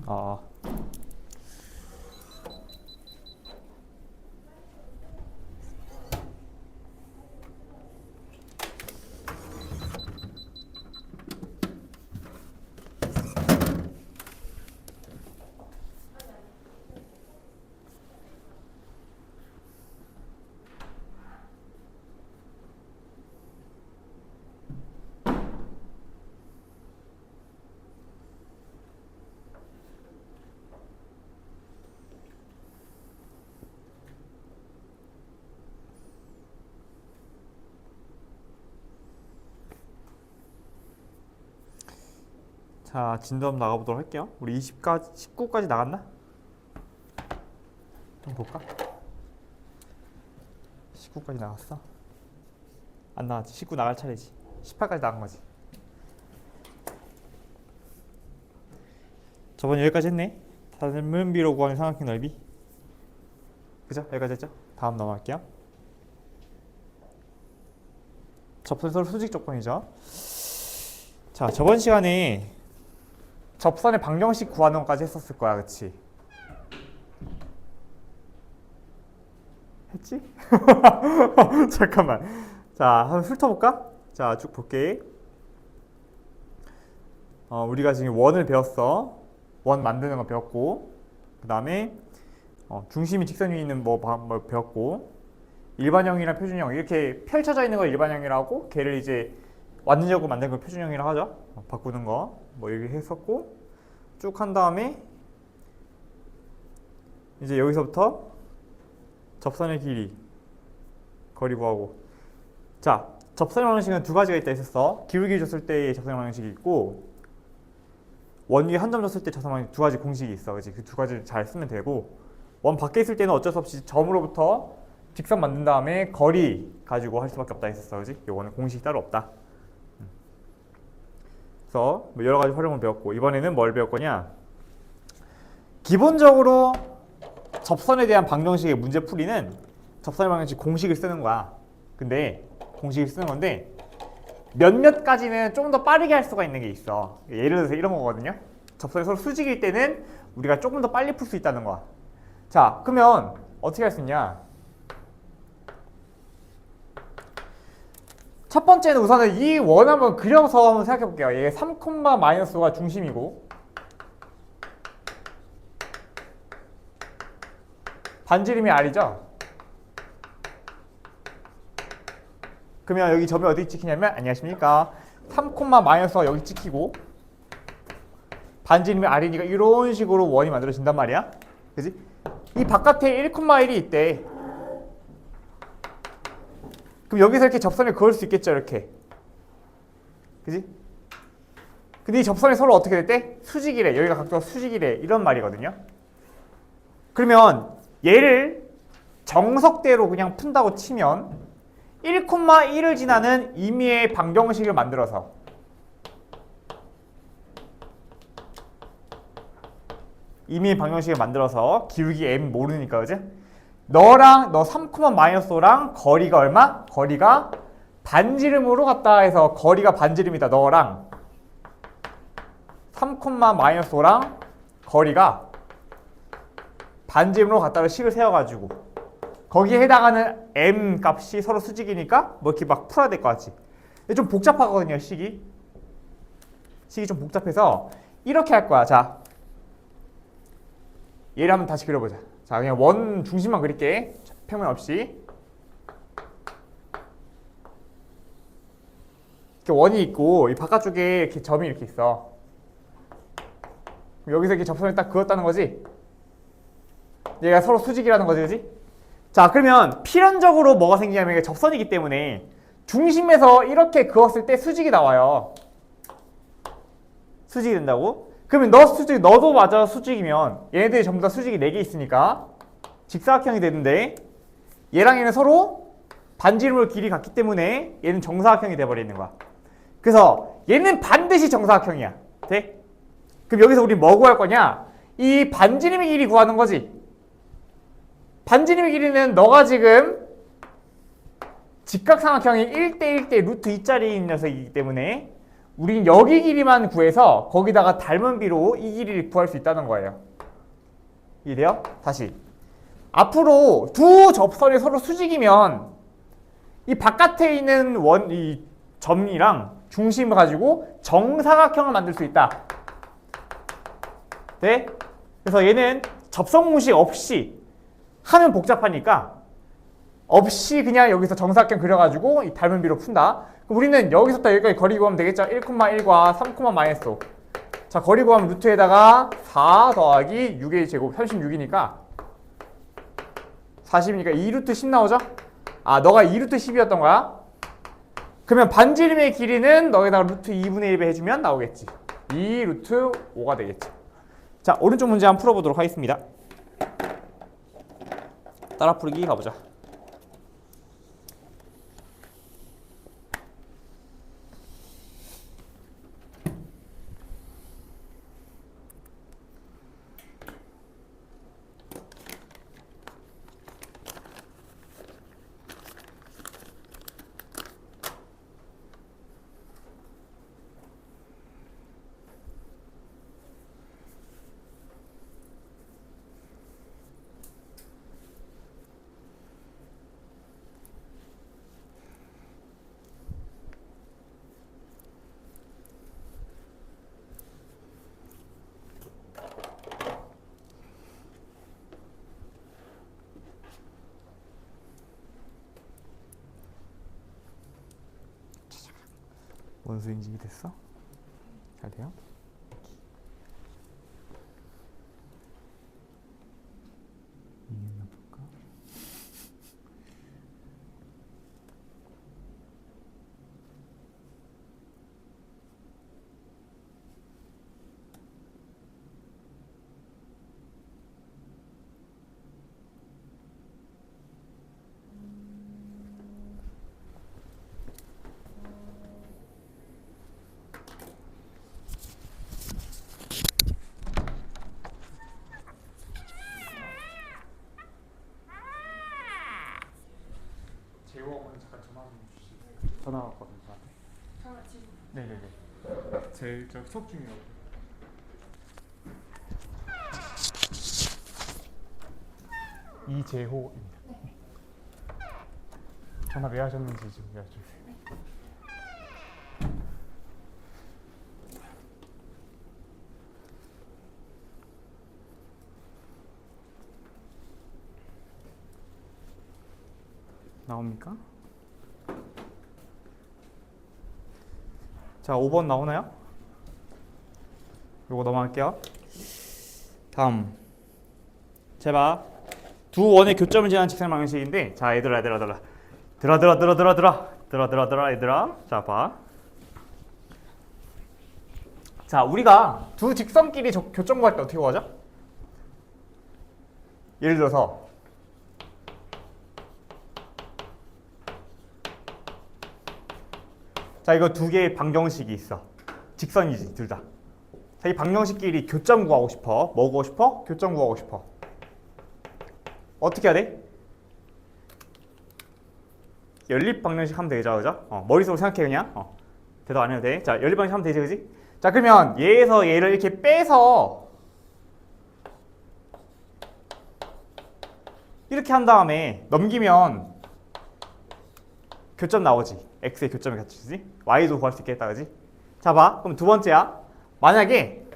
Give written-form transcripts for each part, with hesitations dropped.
아, 자, 진도 한번 나가보도록 할게요. 우리 20까지, 19까지 나갔나? 좀 볼까? 19까지 나갔어? 안 나갔지. 19 나갈 차례지. 18까지 나간 거지. 저번에 여기까지 했네. 삶은 비로 구하는 삼각형 넓이. 그죠? 여기까지 했죠? 다음 넘어갈게요. 접선이 서로 수직 조건이죠. 자, 저번 시간에 접선의 방정식 구하는 것까지 했었을 거야, 그치? 했지? 잠깐만. 자, 한번 훑어볼까? 자, 쭉 볼게. 우리가 지금 원을 배웠어. 원 만드는 거 배웠고, 그 다음에 중심이 직선 위에 있는 뭐 배웠고, 일반형이랑 표준형 이렇게 펼쳐져 있는 걸 일반형이라고, 걔를 이제 완전적으로 만든 걸 표준형이라고 하죠. 바꾸는 거 뭐 이렇게 했었고, 쭉 한 다음에 이제 여기서부터 접선의 길이, 거리 구하고. 자, 접선의 방정식은 두 가지가 있다 했었어. 기울기 줬을 때의 접선의 방정식이 있고, 원 위에 한 점 줬을 때 접선의 방정식 두 가지 공식이 있어. 그치? 그 두 가지를 잘 쓰면 되고, 원 밖에 있을 때는 어쩔 수 없이 점으로부터 직선 만든 다음에 거리 가지고 할 수밖에 없다 했었어. 그치? 요거는 공식이 따로 없다. 그래서 뭐 여러 가지 활용을 배웠고, 이번에는 뭘 배울 거냐? 기본적으로 접선에 대한 방정식의 문제 풀이는 접선의 방정식 공식을 쓰는 거야. 근데 공식을 쓰는 건데 몇몇 가지는 좀 더 빠르게 할 수가 있는 게 있어. 예를 들어서 이런 거거든요. 접선이 서로 수직일 때는 우리가 조금 더 빨리 풀 수 있다는 거야. 자, 그러면 어떻게 할 수 있냐? 첫 번째는 우선은 이 원 한번 그려서 한번 생각해 볼게요. 얘 3,-5가 중심이고, 반지름이 R이죠? 그러면 여기 점이 어디 찍히냐면, 안녕하십니까, 3,-가 여기 찍히고, 반지름이 R이니까 이런 식으로 원이 만들어진단 말이야. 그지? 이 바깥에 1,1이 있대. 그럼 여기서 이렇게 접선을 그을 수 있겠죠, 이렇게. 그지? 근데 이 접선이 서로 어떻게 됐대? 수직이래. 여기가 각도가 수직이래. 이런 말이거든요. 그러면 얘를 정석대로 그냥 푼다고 치면 1,1을 지나는 임의의 방정식을 만들어서 기울기 m 모르니까, 그지? 너랑 너 3,-5랑 거리가 얼마? 거리가 반지름으로 갔다 해서 거리가 반지름이다. 너랑 3,-5랑 거리가 반지름으로 갔다가 식을 세워가지고 거기에 해당하는 m 값이 서로 수직이니까 뭐 이렇게 막 풀어야 될 것 같지. 근데 좀 복잡하거든요, 식이 좀 복잡해서 이렇게 할 거야. 자, 얘를 한번 다시 그려보자. 자, 그냥 원 중심만 그릴게. 평면 없이. 이렇게 원이 있고 이 바깥쪽에 이렇게 점이 이렇게 있어. 여기서 이렇게 접선을 딱 그었다는 거지. 얘가 서로 수직이라는 거지, 그지? 자, 그러면 필연적으로 뭐가 생기냐면 이게 접선이기 때문에 중심에서 이렇게 그었을 때 수직이 나와요. 수직이 된다고? 그러면 너도 맞아 수직이면 얘네들이 전부 다 수직이 4개 있으니까 직사각형이 되는데 얘랑 얘는 서로 반지름으로 길이 같기 때문에 얘는 정사각형이 돼버리는 거야. 그래서 얘는 반드시 정사각형이야. 돼? 그럼 여기서 우리 뭐 구할 거냐? 이 반지름의 길이 구하는 거지. 반지름의 길이는 너가 지금 직각삼각형이 1대1대 루트 2짜리인 녀석이기 때문에 우린 여기 길이만 구해서 거기다가 닮은 비로 이 길이를 구할 수 있다는 거예요. 이해돼요? 다시. 앞으로 두 접선이 서로 수직이면 이 바깥에 있는 이 점이랑 중심을 가지고 정사각형을 만들 수 있다. 네? 그래서 얘는 접선공식 없이 하면 복잡하니까 없이 그냥 여기서 정사각형 그려가지고 이 닮은 비로 푼다. 그럼 우리는 여기서부터 여기까지 거리 구하면 되겠죠? 1,1과 3,-5. 자, 거리 구하면 루트에다가 4 더하기 6의 제곱 36이니까 40이니까 2루트 10 나오죠? 아, 너가 2루트 10이었던 거야? 그러면 반지름의 길이는 너에다가 루트 2분의 1배 해주면 나오겠지. 2루트 5가 되겠지. 자, 오른쪽 문제 한번 풀어보도록 하겠습니다. 따라 풀기 가보자. 원수 인증이 됐어? 잘 돼요? 이해나 볼까? 전화 왔거든요. 전화 지금? 네네네. 제일 저 수업 중이라고. 이재호입니다. 네. 전화 왜 하셨는지 좀 알려주세요. 나옵니까? 자, 5번 나오나요? 요거 넘어갈게요. 다음. 제발 두 원의 교점을 지나는 직선 방식인데, 자, 얘들아. 얘들아. 자, 봐. 자, 우리가 두 직선끼리 교점 구할 때 어떻게 구하죠? 예를 들어서 자, 이거 두 개의 방정식이 있어. 직선이지, 둘 다. 자, 이 방정식끼리 교점 구하고 싶어. 뭐 구하고 싶어? 교점 구하고 싶어. 어떻게 해야 돼? 연립 방정식 하면 되죠, 그죠? 머릿속으로 생각해, 그냥. 대답 안 해도 돼. 자, 연립 방정식 하면 되지, 그지? 자, 그러면 얘에서 얘를 이렇게 빼서 이렇게 한 다음에 넘기면 교점 나오지. x의 교점을 같이지. y도 구할 수 있겠다, 그지? 자, 봐. 그럼 두 번째야. 만약에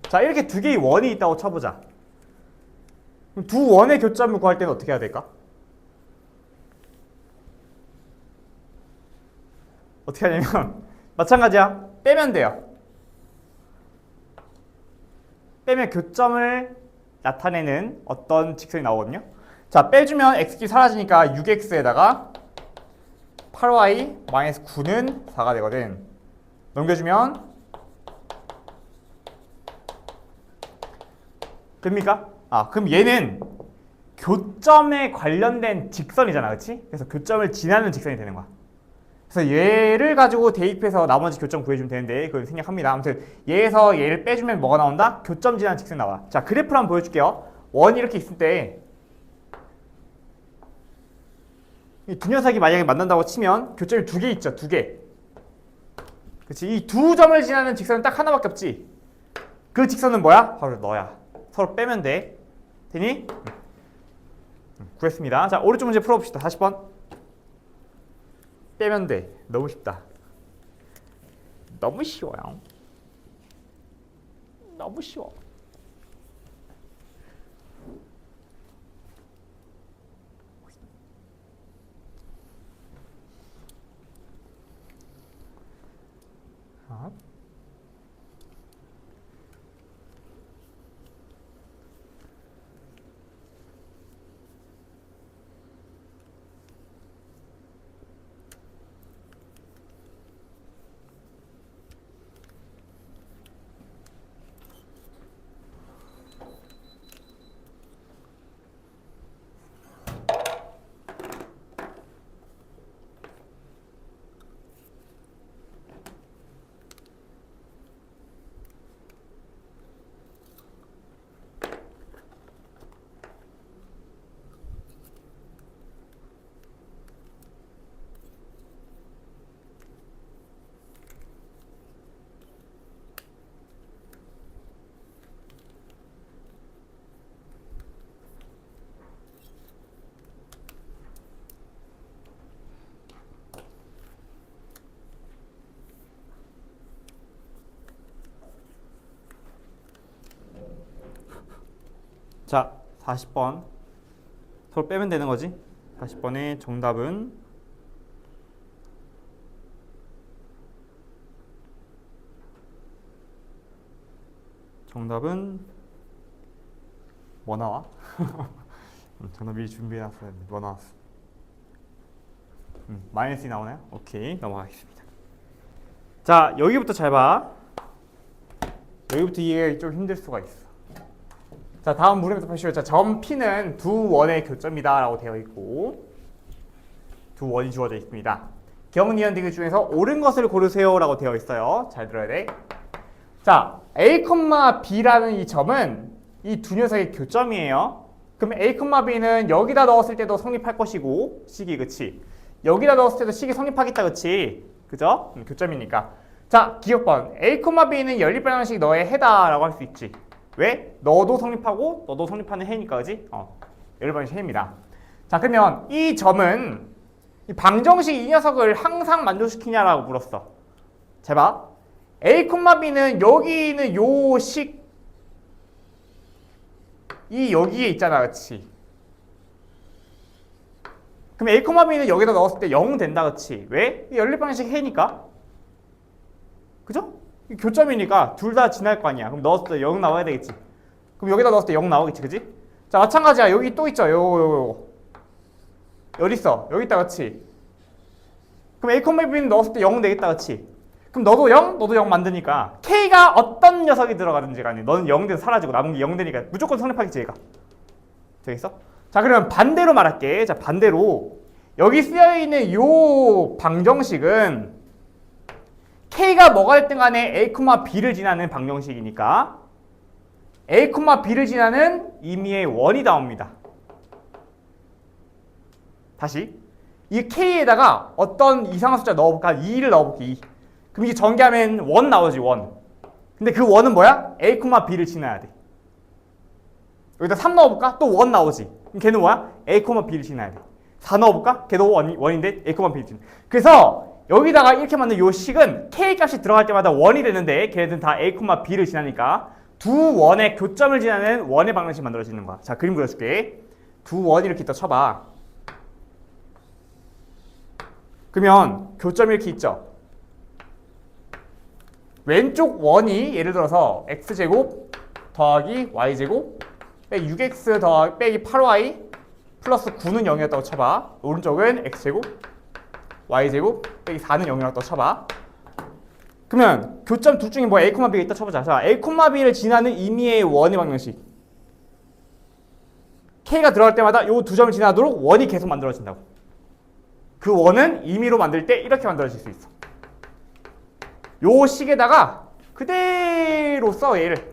자, 이렇게 두 개의 원이 있다고 쳐보자. 그럼 두 원의 교점을 구할 때는 어떻게 해야 될까? 어떻게 하냐면 마찬가지야. 빼면 돼요. 빼면 교점을 나타내는 어떤 직선이 나오거든요. 자, 빼주면 x축이 사라지니까 6x에다가 8y-9는 4가 되거든. 넘겨주면 됩니까? 그럼 얘는 교점에 관련된 직선이잖아, 그렇지? 그래서 교점을 지나는 직선이 되는 거야. 그래서 얘를 가지고 대입해서 나머지 교점 구해주면 되는데 그걸 생략합니다. 아무튼 얘에서 얘를 빼주면 뭐가 나온다? 교점 지나는 직선 나와. 자, 그래프를 한번 보여줄게요. 원이 이렇게 있을 때 이 두 녀석이 만약에 만난다고 치면 교점이 두 개 있죠. 두 개. 그치? 이 두 점을 지나는 직선은 딱 하나밖에 없지. 그 직선은 뭐야? 바로 너야. 서로 빼면 돼. 되니? 구했습니다. 자, 오른쪽 문제 풀어봅시다. 40번. 빼면 돼. 너무 쉽다. 너무 쉬워요. 너무 쉬워. 자, 40번. 서로 빼면 되는 거지? 40번의 정답은 뭐 나와? 정답 미리 준비해놨어야 했는데 뭐 나왔어? 마이너스 2 나오나요? 오케이, 넘어가겠습니다. 자, 여기부터 잘 봐. 여기부터 이해가 좀 힘들 수가 있어. 자, 다음 물음에서 보시죠. 자, 점 P는 두 원의 교점이다 라고 되어 있고 두 원이 주어져 있습니다. 경은이한 디귿 중에서 옳은 것을 고르세요 라고 되어 있어요. 잘 들어야 돼. 자, A, B라는 이 점은 이 두 녀석의 교점이에요. 그럼 A, B는 여기다 넣었을 때도 성립할 것이고 식이, 그치? 여기다 넣었을 때도 식이 성립하겠다, 그치? 그죠? 교점이니까. 자, 기억번. A, B는 연립방정식 너의 해다 라고 할 수 있지. 왜? 너도 성립하고 너도 성립하는 해니까, 그지? 연립방정식 해입니다. 자, 그러면 이 점은 이 방정식 이 녀석을 항상 만족시키냐라고 물었어. 잘 봐. A, B는 여기 있는 요 식, 이 여기에 있잖아, 그치? 그럼 A, B는 여기다 넣었을 때 0 된다, 그치? 왜? 연립방정식 해니까. 그죠? 교점이니까 둘 다 지날 거 아니야. 그럼 넣었을 때 0 나와야 되겠지. 그럼 여기다 넣었을 때 0 나오겠지, 그지? 자, 마찬가지야. 여기 또 있죠. 요. 여기 있어. 여기 있다, 그치? 그럼 A, B는 넣었을 때 0 되겠다, 그치? 그럼 너도 0, 너도 0 만드니까 K가 어떤 녀석이 들어가든지 간에 너는 0 돼서 사라지고 남은 게 0 되니까 무조건 성립하겠지, 얘가. 되겠어? 자, 그러면 반대로 말할게. 자, 반대로 여기 쓰여있는 요 방정식은 K가 뭐가 됐든 간에 A, B를 지나는 방정식이니까 A, B를 지나는 임의의 원이 나옵니다. 다시 이 K에다가 어떤 이상한 숫자 넣어볼까? 2를 넣어볼게. 2. 그럼 이게 전개하면 1 나오지, 1. 근데 그 1은 뭐야? A, B를 지나야 돼. 여기다 3 넣어볼까? 또 1 나오지. 그럼 걔는 뭐야? A, B를 지나야 돼. 4 넣어볼까? 걔도 1인데 A, B를 지나. 그래서 여기다가 이렇게 만든 요 식은 K 값이 들어갈 때마다 1이 되는데 걔네들은 다 A, B를 지나니까 두 원의 교점을 지나는 원의 방정식이 만들어지는 거야. 자, 그림 그려줄게. 두 원이 이렇게 있다 쳐봐. 그러면 교점이 이렇게 있죠. 왼쪽 원이 예를 들어서 x제곱 더하기 y제곱 빼기 6x 더하기 빼기 8y 플러스 9는 0이었다고 쳐봐. 오른쪽은 x제곱 y제곱 빼기 4는 0이었다고 쳐봐. 그러면 교점 둘 중에 뭐 a, b가 있다 쳐보자. 자, a, b를 지나는 임의의 원의 방정식. k가 들어갈 때마다 요 두 점을 지나도록 원이 계속 만들어진다고. 그 원은 임의로 만들 때 이렇게 만들어질 수 있어. 요 식에다가 그대로 써 얘를.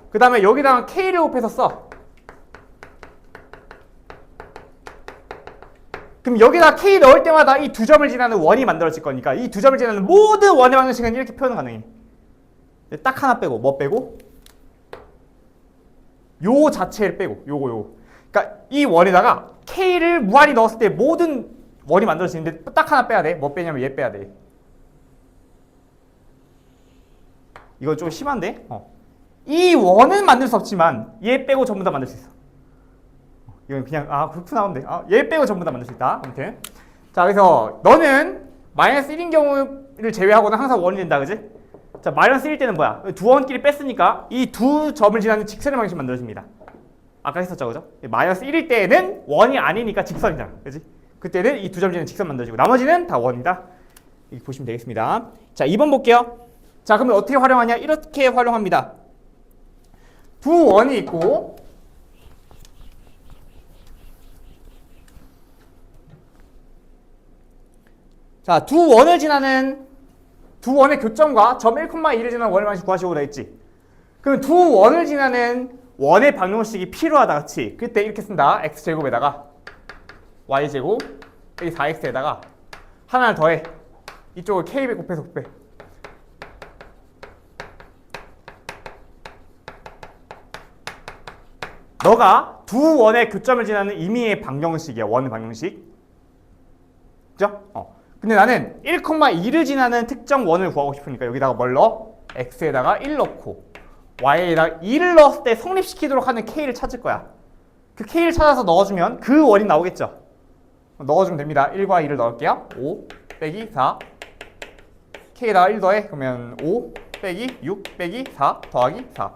그 다음에 여기다가 K를 곱해서 써. 그럼 여기다 K 넣을 때마다 이 두 점을 지나는 원이 만들어질 거니까 이 두 점을 지나는 모든 원의 방정식은 이렇게 표현 가능해. 딱 하나 빼고 뭐 빼고? 요 자체를 빼고 요거. 그러니까 이 원에다가 K를 무한히 넣었을 때 모든 원이 만들어지는데 딱 하나 빼야 돼. 뭐 빼냐면 얘 빼야 돼. 이건 좀 심한데? 이 원은 만들 수 없지만 얘 빼고 전부 다 만들 수 있어. 이건 그냥 그렇구나 하면 돼. 얘 빼고 전부 다 만들 수 있다. 아무튼 자, 그래서 너는 마이너스 1인 경우를 제외하고는 항상 원이 된다, 그지? 자, 마이너스 1일 때는 뭐야? 두 원끼리 뺐으니까 이 두 점을 지나는 직선의 방식이 만들어집니다. 아까 했었죠, 그죠? 마이너스 1일 때는 원이 아니니까 직선이잖아, 그지? 그때는 이 두 점 지나는 직선 만들어지고 나머지는 다 원이다. 이렇게 보시면 되겠습니다. 자, 2번 볼게요. 자, 그러면 어떻게 활용하냐? 이렇게 활용합니다. 두 원이 있고 자, 두 원을 지나는 두 원의 교점과 점 1,2를 지나는 원의 방식 구하시고 그랬지. 그럼 두 원을 지나는 원의 방정식이 필요하다, 그치? 그때 이렇게 쓴다. x제곱에다가 y제곱 여기 4x에다가 하나를 더해. 이쪽을 k배 곱해서 곱해. 너가 두 원의 교점을 지나는 임의의 방정식이야. 원의 방정식. 그죠? 근데 나는 1,2를 지나는 특정 원을 구하고 싶으니까 여기다가 뭘 넣어? x에다가 1 넣고 y에다가 2를 넣었을 때 성립시키도록 하는 k를 찾을 거야. 그 k를 찾아서 넣어주면 그 원이 나오겠죠. 넣어주면 됩니다. 1과 2를 넣을게요. 5 빼기 4 k에다가 1 더해. 그러면 5 빼기 6 빼기 4 더하기 4.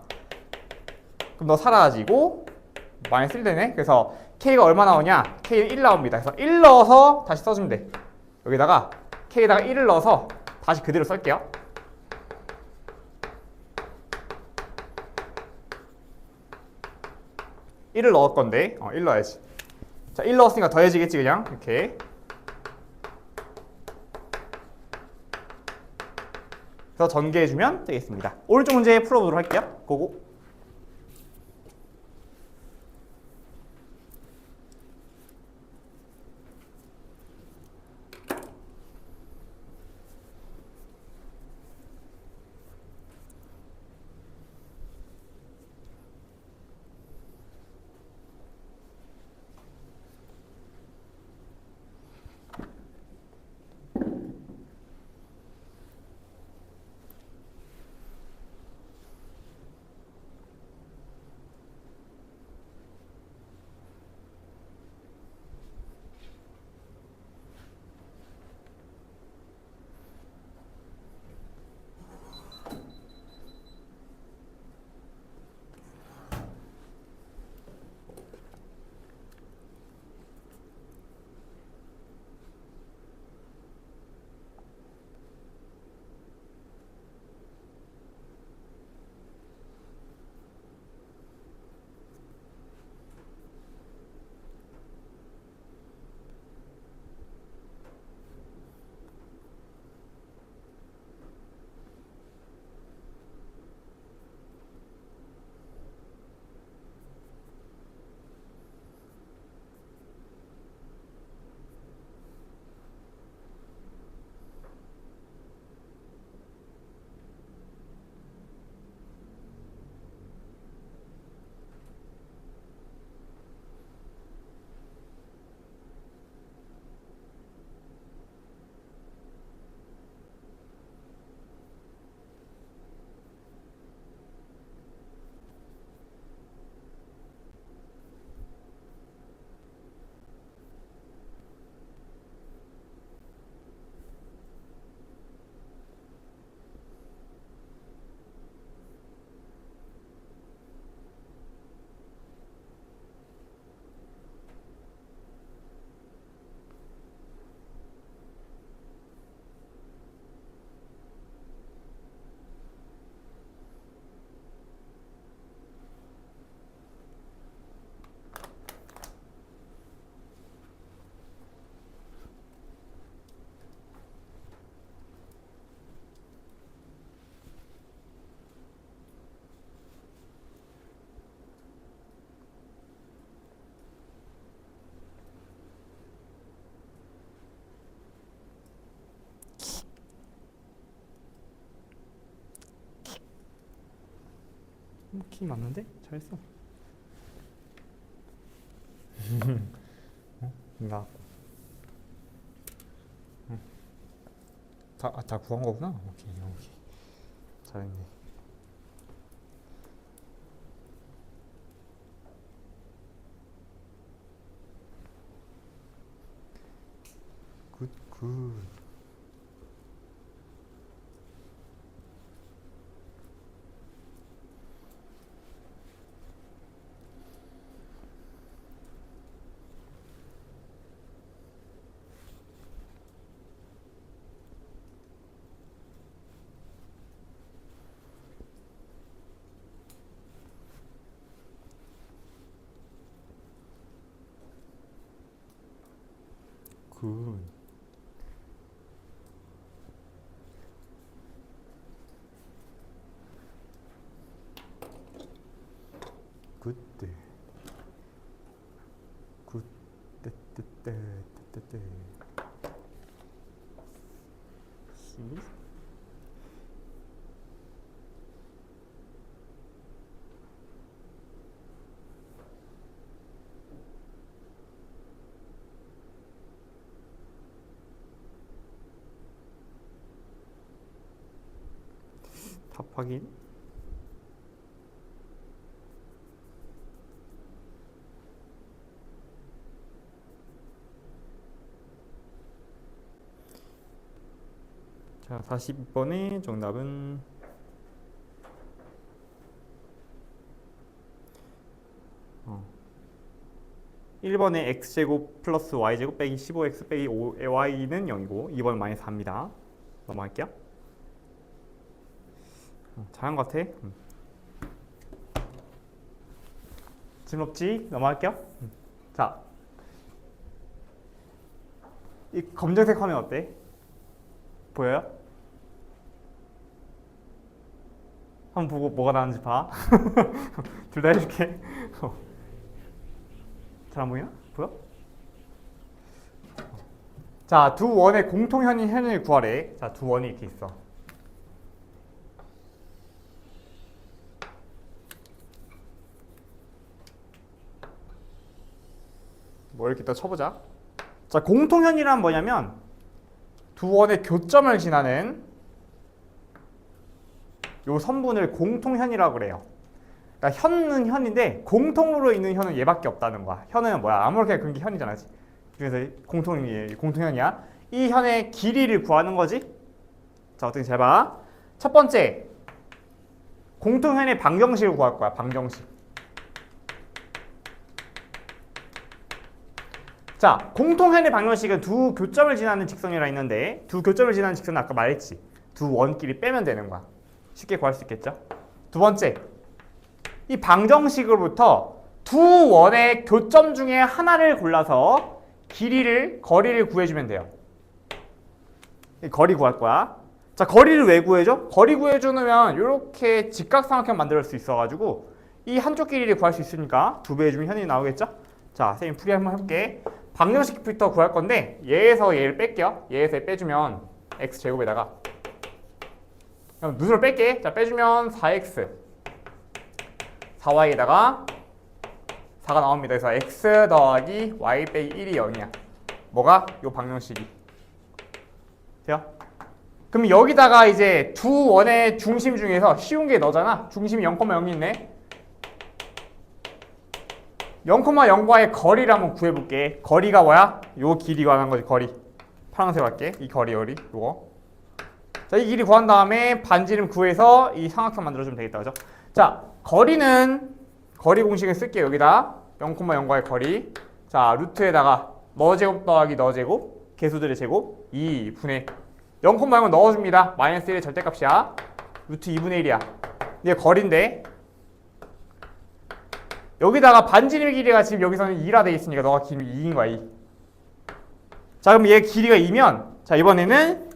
그럼 너 사라지고 마이너스 1 되네. 그래서 k가 얼마 나오냐? k는 1 나옵니다. 그래서 1 넣어서 다시 써주면 돼. 여기다가 k에다가 1을 넣어서 다시 그대로 쓸게요. (1을) 넣을 건데 1 넣어야지. 자, 1 넣었으니까 더해지겠지 그냥 이렇게. 그래서 전개해주면 되겠습니다. 오른쪽 문제 풀어보도록 할게요. 고고. 키 맞는데? 잘했어. 나. 다 구한 거구나. 오케이. 잘했네. 굿. 굿. 굿대. 굿. 떼떼떼떼떼떼. 답 확인. 자, 40번의 정답은 1번의 x제곱 플러스 y제곱 빼기 15x 빼기 5y는 0이고 2번 마이너스 4입니다. 넘어갈게요. 잘한 것 같아. 질문 없지? 넘어갈게요. 자, 이 검정색 화면 어때? 보여요? 한번 보고 뭐가 나왔는지 봐. 둘 다 해줄게. 잘 안 보이나? 보여? 자, 두 원의 공통현인 현을 구하래. 자, 두 원이 이렇게 있어. 뭐 이렇게 또 쳐보자. 자, 공통현이란 뭐냐면 두 원의 교점을 지나는 요 선분을 공통현이라고 그래요. 그러니까 현은 현인데 공통으로 있는 현은 얘밖에 없다는 거야. 현은 뭐야? 아무렇게나 그런 게 현이잖아. 그래서 공통현이야. 이 현의 길이를 구하는 거지. 자, 어떻게 잘 봐. 첫 번째, 공통현의 방정식을 구할 거야. 방정식. 자, 공통현의 방정식은 두 교점을 지나는 직선이라 했는데 두 교점을 지나는 직선은 아까 말했지. 두 원끼리 빼면 되는 거야. 쉽게 구할 수 있겠죠? 두 번째, 이 방정식으로부터 두 원의 교점 중에 하나를 골라서 거리를 구해주면 돼요. 거리 구할 거야. 자, 거리를 왜 구해줘? 거리 구해주면 이렇게 직각삼각형 만들 수 있어가지고 이 한쪽 길이를 구할 수 있으니까 두 배 해주면 현이 나오겠죠? 자, 선생님 풀이 한번 해볼게. 방정식부터 구할 건데 얘에서 얘를 뺄게요. 얘에서 얘 빼주면 x제곱에다가 그럼 누수를 뺄게. 자, 빼주면 4x 4y에다가 4가 나옵니다. 그래서 x 더하기 y 빼기 1이 0이야. 뭐가? 요 방정식이. 돼요? 그럼 여기다가 이제 두 원의 중심 중에서 쉬운 게 너잖아. 중심이 0,0이 있네. 0,0과의 거리를 한번 구해볼게. 거리가 뭐야? 요 길이 구하는 거지. 거리. 파란색 할게. 이 거리 요거. 자, 이 길이 구한 다음에 반지름 구해서 이 삼각형 만들어주면 되겠다. 그죠? 자, 거리는 거리 공식을 쓸게요. 여기다 0,0과의 거리. 자, 루트에다가 너 제곱 더하기 너 제곱 개수들의 제곱 2분의 0,0은 넣어줍니다. 마이너스 1의 절대값이야. 루트 2분의 1이야. 이게 거리인데 여기다가 반지름 길이가 지금 여기서는 2라 돼 있으니까 너가 길이 2인 거야. 2. 자, 그럼 얘 길이가 2면 자, 이번에는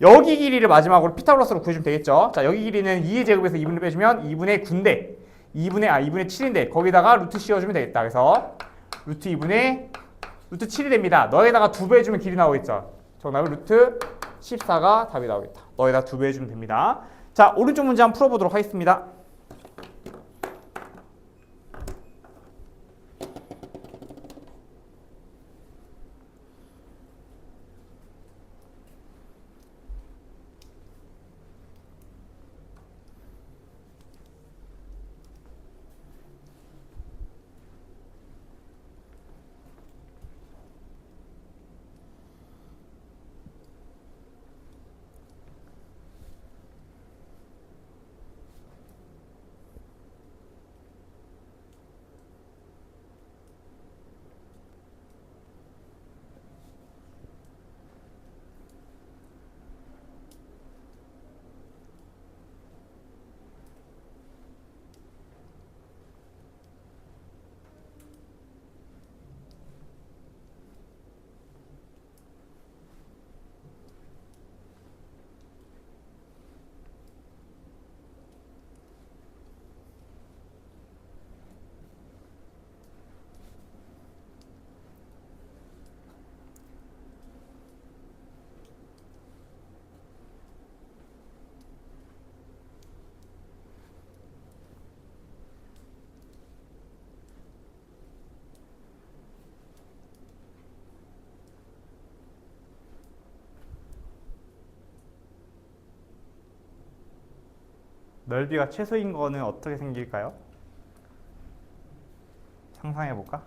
여기 길이를 마지막으로 피타고라스로 구해주면 되겠죠. 자, 여기 길이는 2의 제곱에서 2분을 빼주면 2분의 9인데 2분의 7인데 거기다가 루트 씌워주면 되겠다. 그래서 루트 7이 됩니다. 너에다가 2배 해주면 길이 나오겠죠. 정답은 루트 14가 답이 나오겠다. 너에다 2배 해주면 됩니다. 자, 오른쪽 문제 한번 풀어보도록 하겠습니다. 넓이가 최소인 거는 어떻게 생길까요? 상상해 볼까?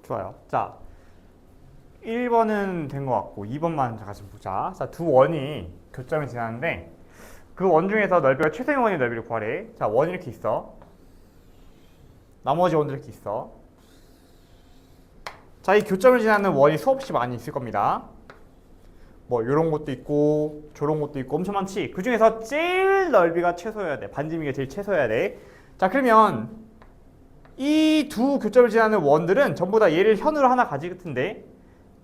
좋아요. 자, 1번은 된 것 같고 2번만 같이 보자. 자, 두 원이 교점을 지나는데 그 원 중에서 넓이가 최소인 원의 넓이를 구하래. 자, 원이 이렇게 있어. 나머지 원도 이렇게 있어. 자, 이 교점을 지나는 원이 수없이 많이 있을 겁니다. 뭐 이런 것도 있고 저런 것도 있고 엄청 많지. 그 중에서 제일 넓이가 최소여야 돼. 반지름이가 제일 최소여야 돼. 자, 그러면 이 두 교점을 지나는 원들은 전부 다 얘를 현으로 하나 가질 텐데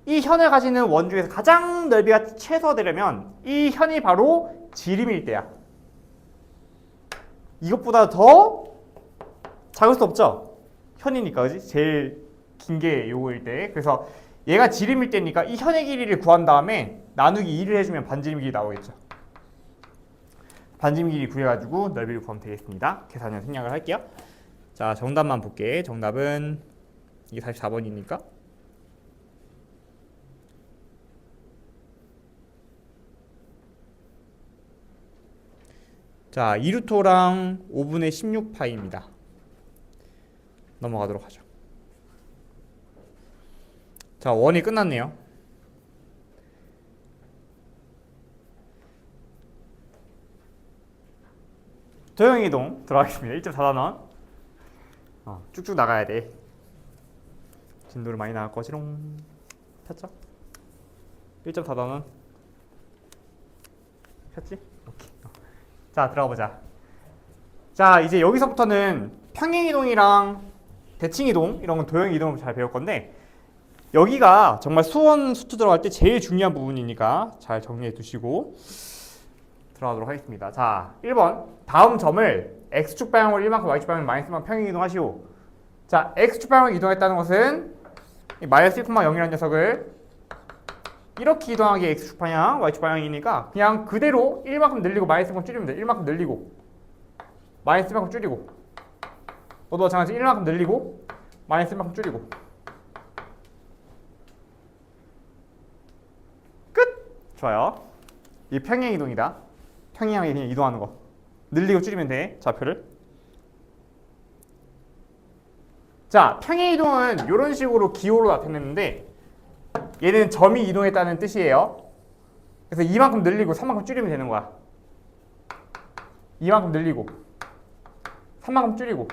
이 현을 가지는 원 중에서 가장 넓이가 최소되려면 이 현이 바로 지름일 때야. 이것보다 더 작을 수 없죠? 현이니까, 그지? 제일 긴 게 요거일 때. 그래서 얘가 지름일 때니까 이 현의 길이를 구한 다음에 나누기 2를 해주면 반지름 길이 나오겠죠. 반지름 길이 구해가지고 넓이를 구하면 되겠습니다. 계산을 생략을 할게요. 자, 정답만 볼게. 정답은 이게 44번이니까 자, 2루토랑 5분의 16파이입니다. 넘어가도록 하죠. 자, 원이 끝났네요. 도형이동 들어가겠습니다. 1.4단원 쭉쭉 나가야 돼. 진도를 많이 나갈 것이롱. 폈죠? 1.4단원 폈지? 오케이. 자, 들어가 보자. 자, 이제 여기서부터는 평행이동이랑 대칭이동 이런 건 도형이동을 잘 배울 건데 여기가 정말 수원 수투 들어갈 때 제일 중요한 부분이니까 잘 정리해 두시고 들어가도록 하겠습니다. 자, 1번 다음 점을 x축 방향으로 1만큼 y축 방향으로 마이너스 1만큼 평행이동하시오. 자, x축 방향으로 이동했다는 것은 이 마이너스 1,0이라는 녀석을 이렇게 이동하기 x축 방향, y축 방향이니까 그냥 그대로 1만큼 늘리고 마이너스 1만큼 줄이면 돼. 1만큼 늘리고 마이너스 1만큼 줄이고 너도 마찬가지 1만큼 늘리고 마이너스 1만큼 줄이고 끝! 좋아요. 이 평행 이동이다. 평행하게 그냥 이동하는 거. 늘리고 줄이면 돼. 좌표를. 자, 평행 이동은 이런 식으로 기호로 나타냈는데 얘는 점이 이동했다는 뜻이에요. 그래서 이만큼 늘리고 3만큼 줄이면 되는 거야. 이만큼 늘리고 3만큼 줄이고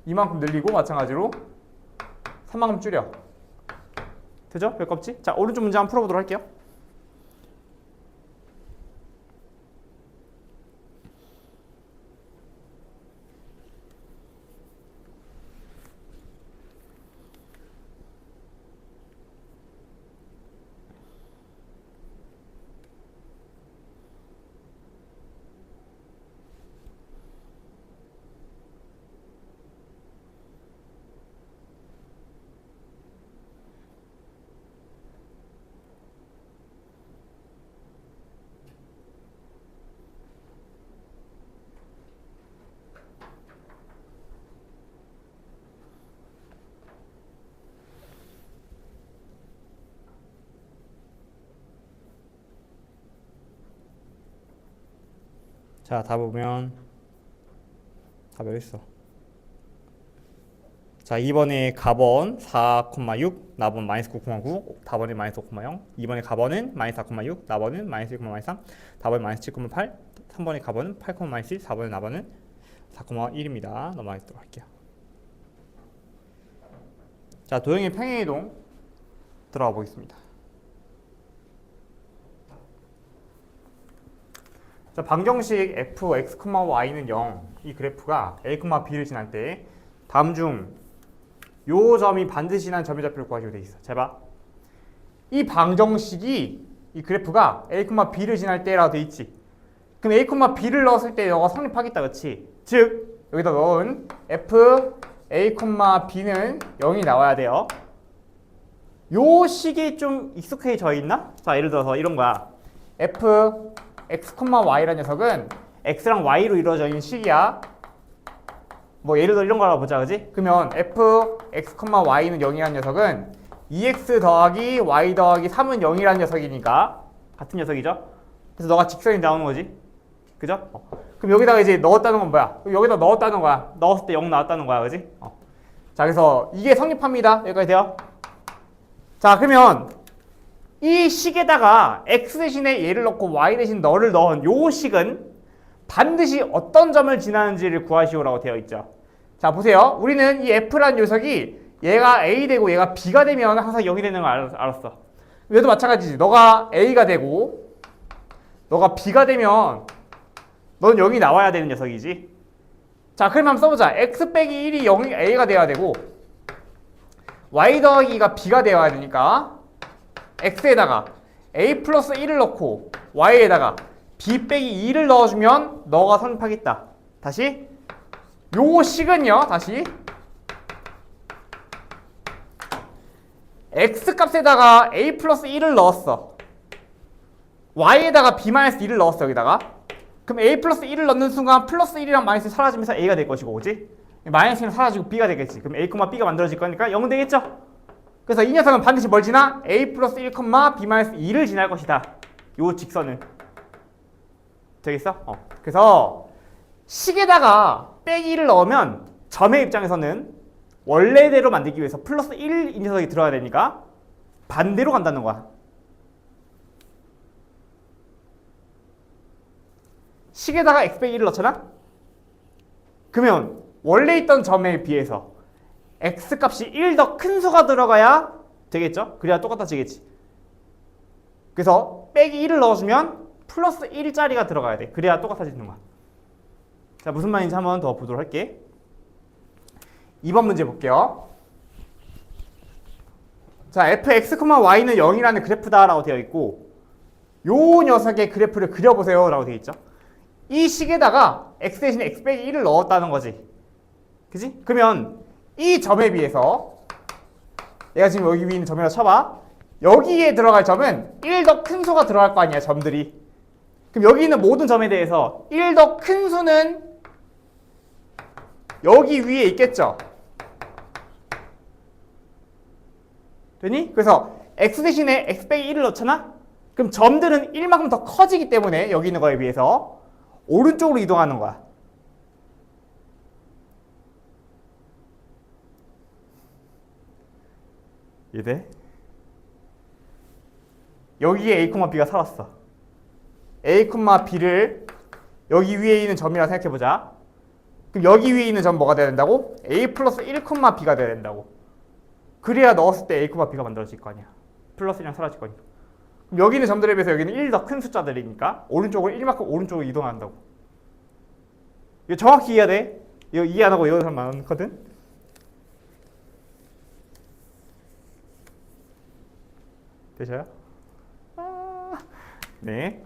이만큼 늘리고 마찬가지로 3만큼 줄여. 되죠? 몇 껍질? 자, 오른쪽 문제 한번 풀어보도록 할게요. 자, 다 보면 답이 어딨어? 자, 2번에 가번 4,6, 나번 마이너스 9,9, 답번에 마이너스 5,0, 2번에 가번은 마이너스 4,6, 나번은 마이너스 1,3, 답번은 마이너스 7,8, 3번에 가번은 8,7, 4번에 나번은 4,1입니다. 넘어가도록 할게요. 자, 도형의 평행이동 들어가 보겠습니다. 자, 방정식 f(x, y는 0) 이 그래프가 a, b를 지날 때 다음 중 요 점이 반드시 지난 점의 좌표를 구하시고 돼 있어. 잘 봐. 이 방정식이 이 그래프가 a, b를 지날 때라고 돼 있지. 그럼 a, b를 넣었을 때 너가 성립하겠다, 그렇지? 즉 여기다 넣은 f, a, b는 0이 나와야 돼요. 요 식이 좀 익숙해져 있나? 자, 예를 들어서 이런 거야. f, x, y라는 녀석은 x랑 y로 이루어져 있는 식이야. 뭐 예를 들어 이런 거 알아보자, 그지? 그러면 f, x, y는 0이라는 녀석은 2x 더하기 y 더하기 3은 0이라는 녀석이니까 같은 녀석이죠? 그래서 너가 직선이 나오는 거지, 그죠? 그럼 여기다가 이제 넣었다는 건 뭐야? 여기다 넣었다는 거야. 넣었을 때 0 나왔다는 거야, 그지? 자, 그래서 이게 성립합니다. 여기까지 돼요? 자, 그러면 이 식에다가 x 대신에 얘를 넣고 y 대신 너를 넣은 요 식은 반드시 어떤 점을 지나는지를 구하시오라고 되어 있죠. 자, 보세요. 우리는 이 f라는 녀석이 얘가 a 되고 얘가 b가 되면 항상 0이 되는 걸 알았어. 얘도 마찬가지지. 너가 a가 되고 너가 b가 되면 넌 0이 나와야 되는 녀석이지. 자, 그럼 한번 써보자. x 빼기 1이 0이 a가 되어야 되고 y 더하기가 b가 되어야 되니까 x에다가 a 플러스 1을 넣고 y에다가 b 빼기 2를 넣어주면 너가 성립하겠다. 다시 요 식은요, 다시 x 값에다가 a 플러스 1을 넣었어. y에다가 b 마이너스 2를 넣었어, 여기다가. 그럼 a 플러스 1를 넣는 순간 플러스 1이랑 마이너스 사라지면서 a가 될 것이고, 그지? 마이너스는 사라지고 b가 되겠지. 그럼 a, b가 만들어질 거니까 0 되겠죠? 그래서 이 녀석은 반드시 뭘 지나? a 플러스 1, b 마이너스 2를 지날 것이다. 요 직선은. 되겠어? 그래서 식에다가 빼기 1을 넣으면 점의 입장에서는 원래대로 만들기 위해서 플러스 1 이 녀석이 들어야 되니까 반대로 간다는 거야. 식에다가 x 빼기 1을 넣잖아? 그러면 원래 있던 점에 비해서 x 값이 1 더 큰 수가 들어가야 되겠죠? 그래야 똑같아지겠지. 그래서 빼기 1을 넣어주면 플러스 1짜리가 들어가야 돼. 그래야 똑같아지는 거야. 자, 무슨 말인지 한번 더 보도록 할게. 2번 문제 볼게요. 자, fx, y는 0이라는 그래프다 라고 되어 있고 요 녀석의 그래프를 그려보세요 라고 되어 있죠. 이 식에다가 x 대신에 x 빼기 1을 넣었다는 거지. 그지? 그러면 이 점에 비해서 얘가 지금 여기 위에 있는 점이라고 쳐봐. 여기에 들어갈 점은 1 더 큰 수가 들어갈 거 아니야, 점들이. 그럼 여기 있는 모든 점에 대해서 1 더 큰 수는 여기 위에 있겠죠? 되니? 그래서 x 대신에 x 빼기 1을 넣잖아? 그럼 점들은 1만큼 더 커지기 때문에 여기 있는 거에 비해서 오른쪽으로 이동하는 거야. 이해돼? 여기에 a, b가 살았어. a, b를 여기 위에 있는 점이라고 생각해보자. 그럼 여기 위에 있는 점 뭐가 돼야 된다고? a 플러스 1, b가 돼야 된다고. 그래야 넣었을 때 a, b가 만들어질 거 아니야. 플러스 1이랑 사라질 거니까. 그럼 여기 있는 점들에 비해서 여기는 1 더 큰 숫자들이니까 오른쪽으로 1만큼 오른쪽으로 이동한다고. 이거 정확히 이해해야 돼. 이거 이해 안 하고 이러는 사람 많거든. 되셔요? 네.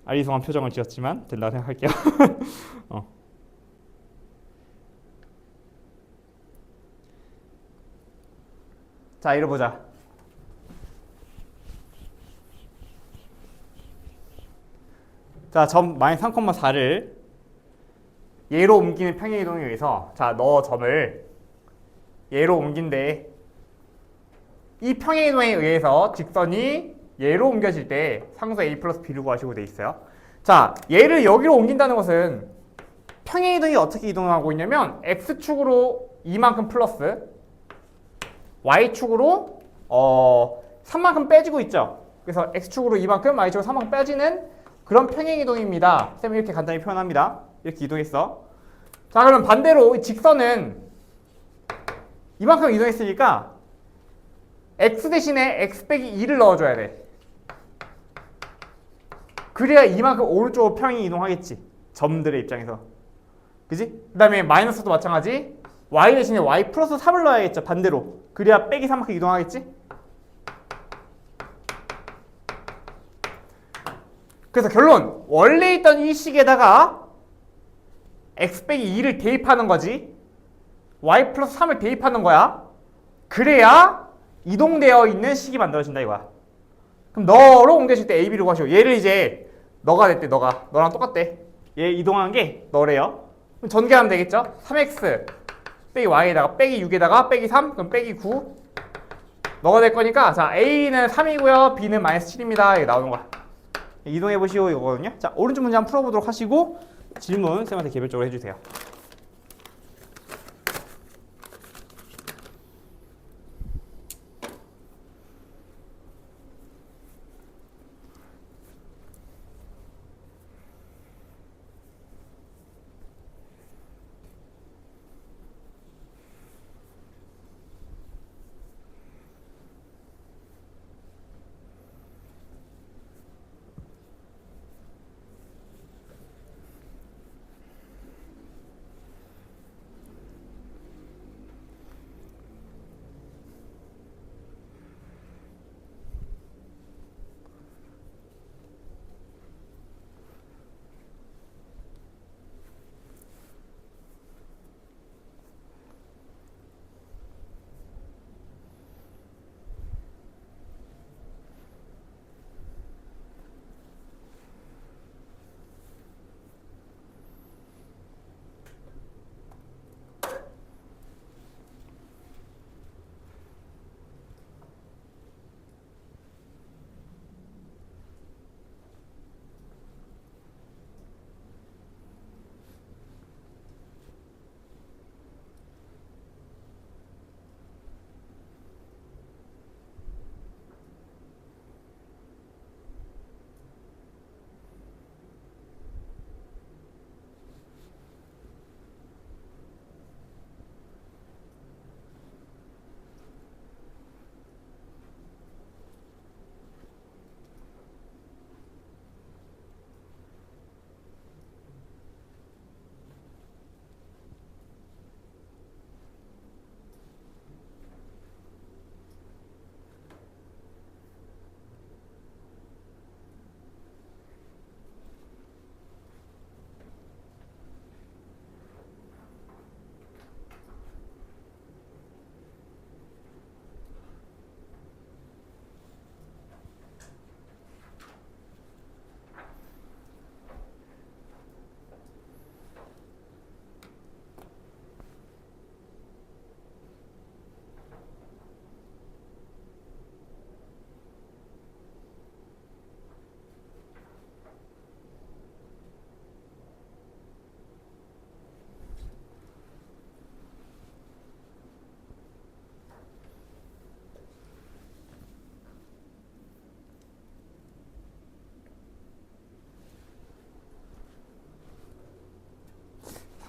아리송한 표정을 지었지만 된다고 생각할게요. 자, 이뤄보자. 자, 점 마이너스 3,4를 얘로 옮기는 평행이동에 의해서 자, 너 점을 얘로 옮긴대. 이 평행이동에 의해서 직선이 얘로 옮겨질 때 상수 a 플러스 b를 구하시고 돼 있어요. 자, 얘를 여기로 옮긴다는 것은 평행 이동이 어떻게 이동하고 있냐면 x축으로 이만큼 플러스 y축으로 3만큼 빼지고 있죠. 그래서 x축으로 이만큼 y축으로 3만큼 빼지는 그런 평행 이동입니다. 쌤이 이렇게 간단히 표현합니다. 이렇게 이동했어. 자, 그럼 반대로 직선은 이만큼 이동했으니까 x 대신에 x 빼기 2를 넣어줘야 돼. 그래야 이만큼 오른쪽으로 평행 이동하겠지. 점들의 입장에서. 그지? 그 다음에 마이너스도 마찬가지. y 대신에 y 플러스 3을 넣어야겠죠. 반대로. 그래야 빼기 3만큼 이동하겠지? 그래서 결론. 원래 있던 이 식에다가 x 빼기 2를 대입하는 거지. y 플러스 3을 대입하는 거야. 그래야 이동되어 있는 식이 만들어진다 이거야. 그럼 너로 옮겨질 때 a, b로 가시고 얘를 이제 너가 됐대. 너랑 똑같대. 얘 이동한 게 너래요. 그럼 전개하면 되겠죠? 3x 빼기 y에다가 빼기 6에다가 빼기 3 그럼 빼기 9 너가 될 거니까 자 a는 3이고요 b는 마이너스 7입니다. 이게 나오는 거야. 이동해 보시오 이거거든요. 자 오른쪽 문제 한번 풀어보도록 하시고 질문 쌤한테 개별적으로 해주세요.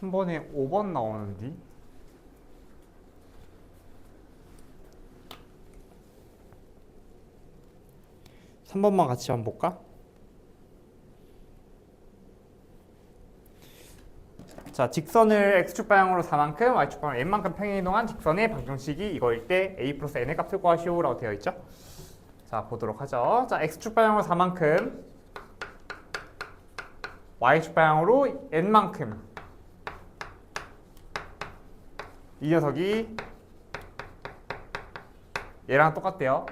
3번에 5번 나오는데 3번만 같이 한번 볼까? 자, 직선을 x축 방향으로 4만큼, y축 방향으로 n만큼 평행 이동한 직선의 방정식이 이거일 때 a 플러스 n의 값을 구하시오 라고 되어 있죠. 자, 보도록 하죠. 자, x축 방향으로 4만큼, y축 방향으로 n만큼. 이 녀석이 얘랑 똑같대요.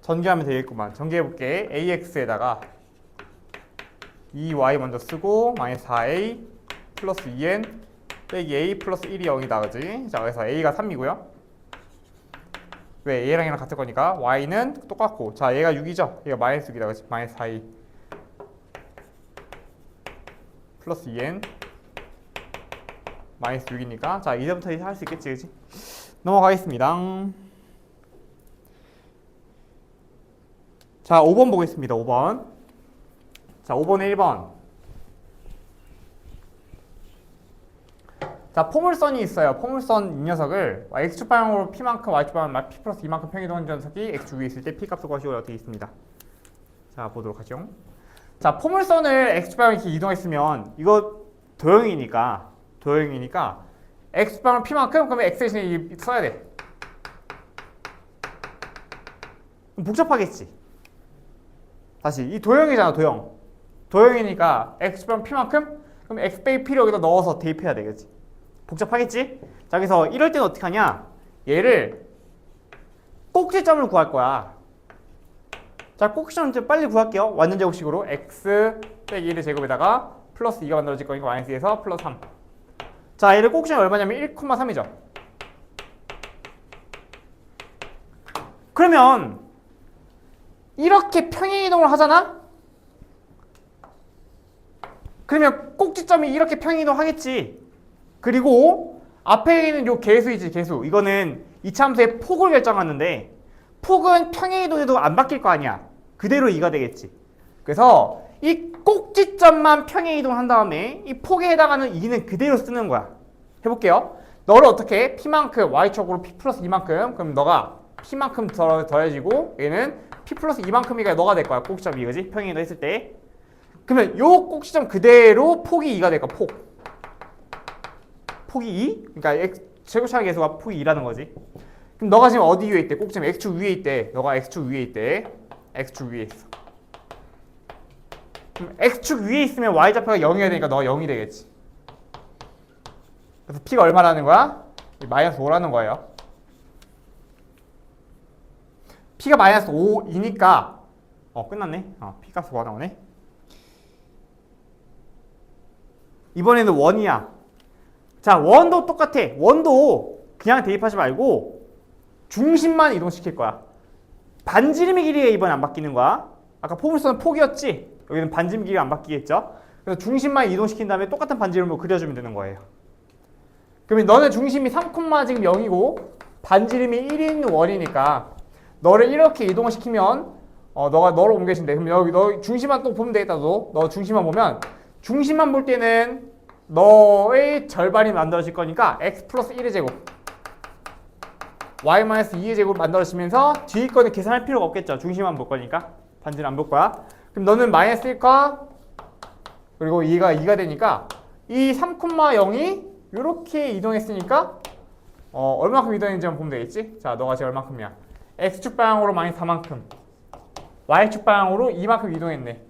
전개하면 되겠구만. 전개해볼게. ax에다가 2y 먼저 쓰고 마이너스 4a 플러스 2n 빼기 a 플러스 1이 0이다. 그지? 자, 그래서 a가 3이고요. 왜? 얘랑 얘랑 같을 거니까 y는 똑같고 자, 얘가 6이죠? 얘가 마이너스 6이다. 그치? 마이너스 4a 플러스 2n 마이너스 6이니까 자 이제부터 할 수 있겠지 그치? 넘어가겠습니다. 자 5번 보겠습니다. 5번 자 5번에 1번 자 포물선이 있어요. 포물선 이 녀석을 x축 방향으로 p만큼 y축 방향 p 플러스 2만큼 평이동한 녀석이 x 위에 있을 때 p 값을 구하시고 어떻게 있습니다. 자 보도록 하죠. 자 포물선을 x축 방향으로 이렇게 이동했으면 이거 도형이니까 x축 방향 p만큼 그러면 x 대신에 써야 돼. 그럼 복잡하겠지. 다시 이 도형이잖아 도형. 도형이니까 x축 방향 p만큼 그럼 x 빼기 p를 여기다 넣어서 대입해야 되겠지. 복잡하겠지? 자, 그래서 이럴 때는 어떻게 하냐? 얘를 꼭지점을 구할 거야. 자, 꼭지점 좀 빨리 구할게요. 완전 제곱식으로 x 빼기 1의 제곱에다가 플러스 2가 만들어질 거니까 마이너스 2에서 플러스 3. 자, 얘를 꼭지점이 얼마냐면 1,3이죠. 그러면 이렇게 평행이동을 하잖아? 그러면 꼭지점이 이렇게 평행이동 하겠지. 그리고 앞에 있는 요 개수이지 개수. 이거는 이차함수의 폭을 결정하는데 폭은 평행이동해도 안 바뀔 거 아니야. 그대로 2가 되겠지. 그래서 이 꼭지점만 평행이동을 한 다음에 이 폭에 해당하는 2는 그대로 쓰는 거야. 해볼게요. 너를 어떻게 p만큼 y축으로 p 플러스 2만큼 그럼 너가 p만큼 더해지고 얘는 p 플러스 2만큼이가 너가 될 거야. 꼭지점 2, 그지? 평행이동 했을 때. 그러면 요 꼭지점 그대로 폭이 2가 될 거야. 폭이 2? 그러니까 제곱차의 개수가 폭이 2라는 거지. 그럼 너가 지금 어디 위에 있대? 꼭지점 x축 위에 있대. 너가 x축 위에 있대. x축 위에 있어. 그럼 x축 위에 있으면 y좌표가 0이어야 되니까 너가 0이 되겠지. 그래서 p가 얼마라는 거야? 마이너스 5라는 거예요. p가 마이너스 5이니까 끝났네. p 값이 5가 나오네. 이번에는 1이야. 자, 원도 똑같아. 원도 그냥 대입하지 말고 중심만 이동시킬 거야. 반지름의 길이가 이번에 안 바뀌는 거야. 아까 포물선은 폭이었지? 여기는 반지름 길이가 안 바뀌겠죠? 그래서 중심만 이동시킨 다음에 똑같은 반지름으로 그려주면 되는 거예요. 그러면 너는 중심이 3, 지금 0이고 반지름이 1인 원이니까 너를 이렇게 이동을 시키면 너가 너를 옮겨진대. 그럼 여기 너 중심만 또 보면 되겠다. 너 중심만 보면 중심만 볼 때는 너의 절반이 만들어질 거니까 x 플러스 1의 제곱 y 마이너스 2의 제곱 만들어지면서 뒤에 거는 계산할 필요가 없겠죠. 중심만 볼 거니까 반지름 안 볼 거야. 그럼 너는 마이너스 1과 그리고 2가 되니까 이 3,0이 이렇게 이동했으니까 얼마큼 이동했는지 한번 보면 되겠지. 자, 너가 지금 얼마큼이야? x축 방향으로 마이너스 4만큼 y축 방향으로 2만큼 이동했네.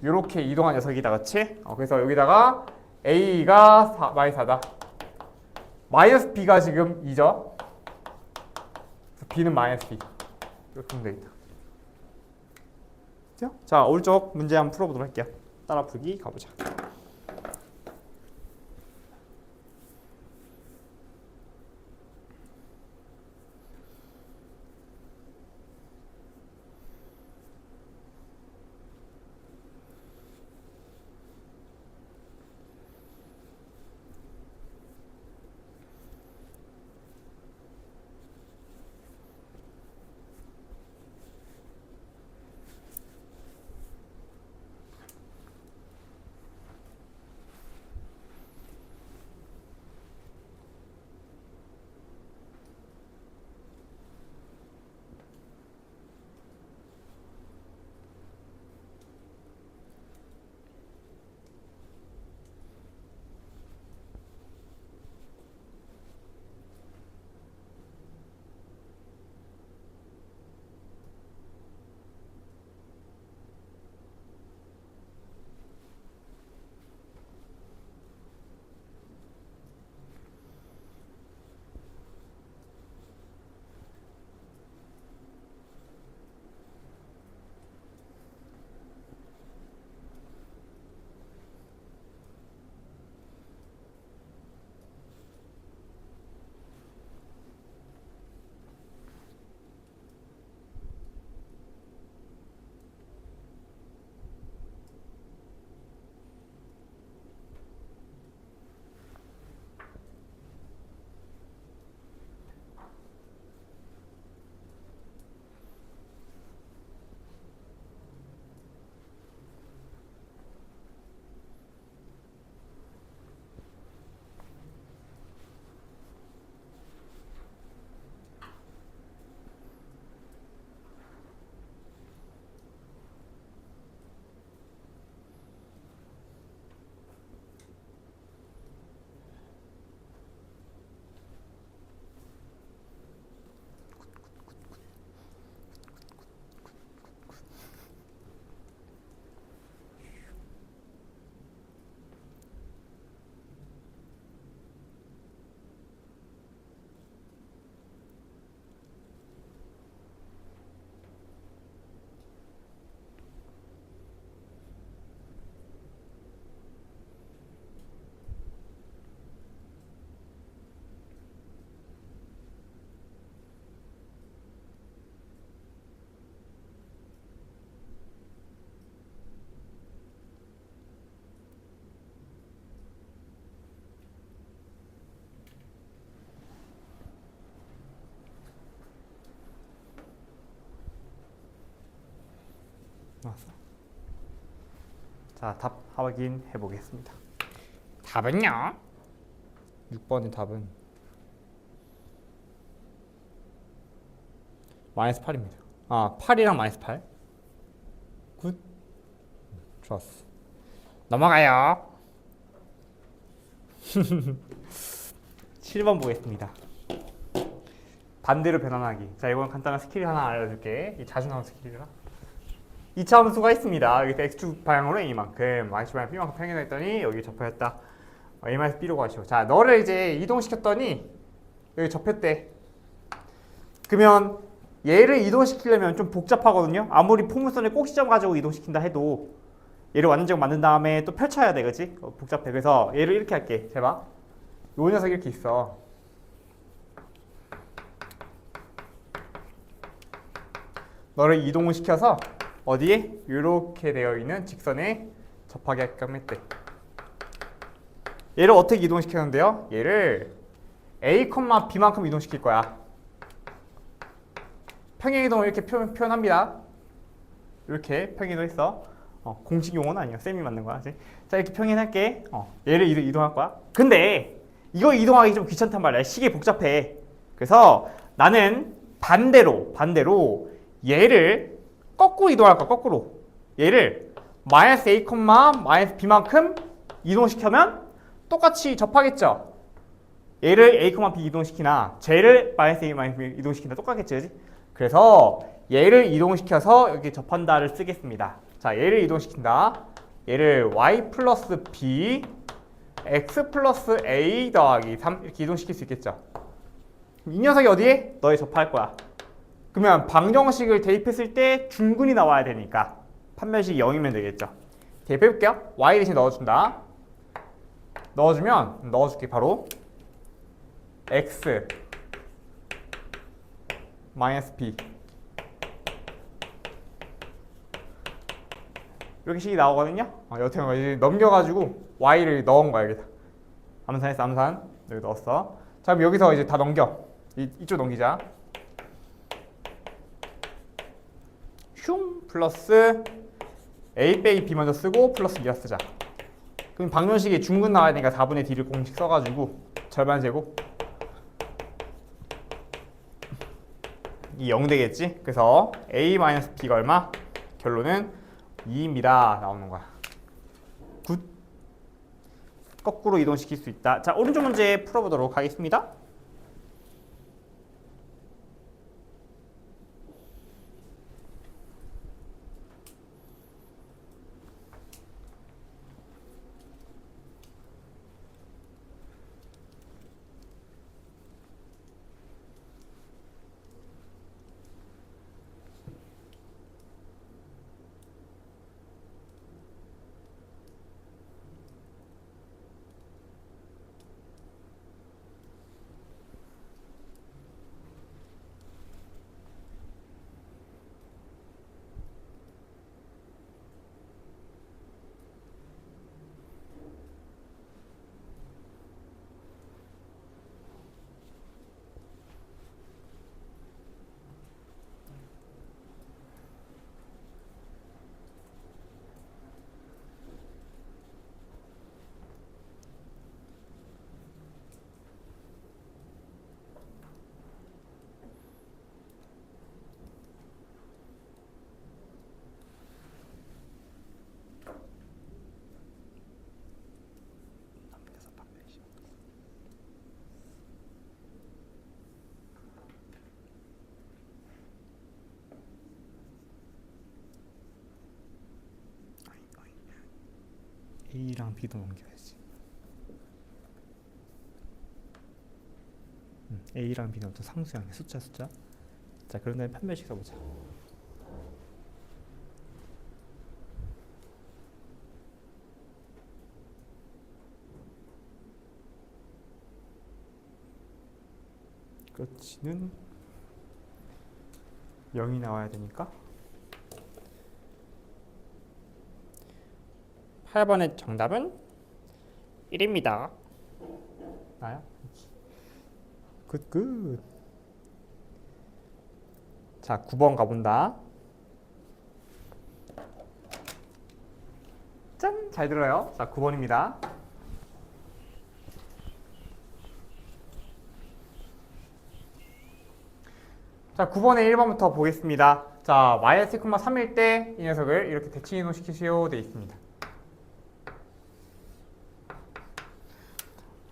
이렇게 이동한 녀석이다, 그치? 그래서 여기다가 a가 마이너스 4다. 마이너스 b가 지금 2죠. 그래서 b는 마이너스 b. 이렇게 보면 되겠다. 그죠? 자, 오른쪽 문제 한번 풀어보도록 할게요. 따라 풀기 가보자. 나왔어. 자, 답 확인해 보겠습니다. 답은요? 6번의 답은 마이너스 8입니다. 아, 8이랑 마이너스 8. 굿. 좋았어. 넘어가요. 7번 보겠습니다. 반대로 변환하기. 자, 이건 간단한 스킬 하나 알려줄게. 이 자주나오는 스킬이라. 2차 함수가 있습니다. 여기서 x축 방향으로 a만큼, y축 방향 b만큼 평행했더니 여기 접하였다. a-b로 가시오. 자, 너를 이제 이동시켰더니 여기 접혔대. 그러면 얘를 이동시키려면 좀 복잡하거든요. 아무리 포물선에 꼭 시점 가지고 이동시킨다 해도 얘를 완전제곱 만든 다음에 또 펼쳐야 돼, 그렇지? 복잡해. 그래서 얘를 이렇게 할게. 잘 봐. 요 녀석이 이렇게 있어. 너를 이동을 시켜서 어디에? 이렇게 되어 있는 직선에 접하게 할끔 했대. 얘를 어떻게 이동시켰는데요? 얘를 a, b만큼 이동시킬 거야. 평행이동을 이렇게 표현합니다. 이렇게 평행이동 했어. 공식 용어는 아니야. 쌤이 만든 거야. 자, 이렇게 평행할게. 얘를 이동할 거야. 근데 이거 이동하기 좀 귀찮단 말이야. 시계 복잡해. 그래서 나는 반대로 얘를 거꾸로 이동할 거야. 거꾸로. 얘를 마이너스 a, 마이너스 b만큼 이동시키면 똑같이 접하겠죠. 얘를 a, b 이동시키나 쟤를 마이너스 a, 마이너스 b 이동시키나 똑같겠지. 그치? 그래서 얘를 이동시켜서 여기 접한다를 쓰겠습니다. 자, 얘를 이동시킨다. 얘를 y 플러스 b, x 플러스 a 더하기 3 이렇게 이동시킬 수 있겠죠. 이 녀석이 어디에? 너에 접할 거야. 그러면 방정식을 대입했을 때 중근이 나와야 되니까 판별식이 0이면 되겠죠. 대입해볼게요. y 대신 넣어준다. 넣어줄게 바로 x 마이너스 b 이렇게 식이 나오거든요. 여튼 이제 넘겨가지고 y를 넣은 거야. 여기다 암산했어. 암산 여기 넣었어. 자, 그럼 여기서 이제 다 넘겨. 이쪽 넘기자. 흉 플러스 a 빼기 b 먼저 쓰고 플러스 2라 쓰자. 그럼 방정식이 중근 나와야 되니까 4분의 d를 공식 써가지고 절반 제곱 이 0 되겠지? 그래서 a-b가 얼마? 결론은 2입니다. 나오는 거야. 굿. 거꾸로 이동시킬 수 있다. 자, 오른쪽 문제 풀어보도록 하겠습니다. A랑 B도 넘겨야지. A랑 B는 어떤 상수양의 숫자. 자, 그런 다음에 판별식 써보자. 끝이는 0이 나와야 되니까 8번의 정답은 1입니다. 나야? 굿. 자, 9번 가본다. 잘 들어요. 자, 9번입니다. 자, 9번에 1번부터 보겠습니다. 자, 마이너스 1,3일 때 이 녀석을 이렇게 대칭 이동시키시오 되어 있습니다.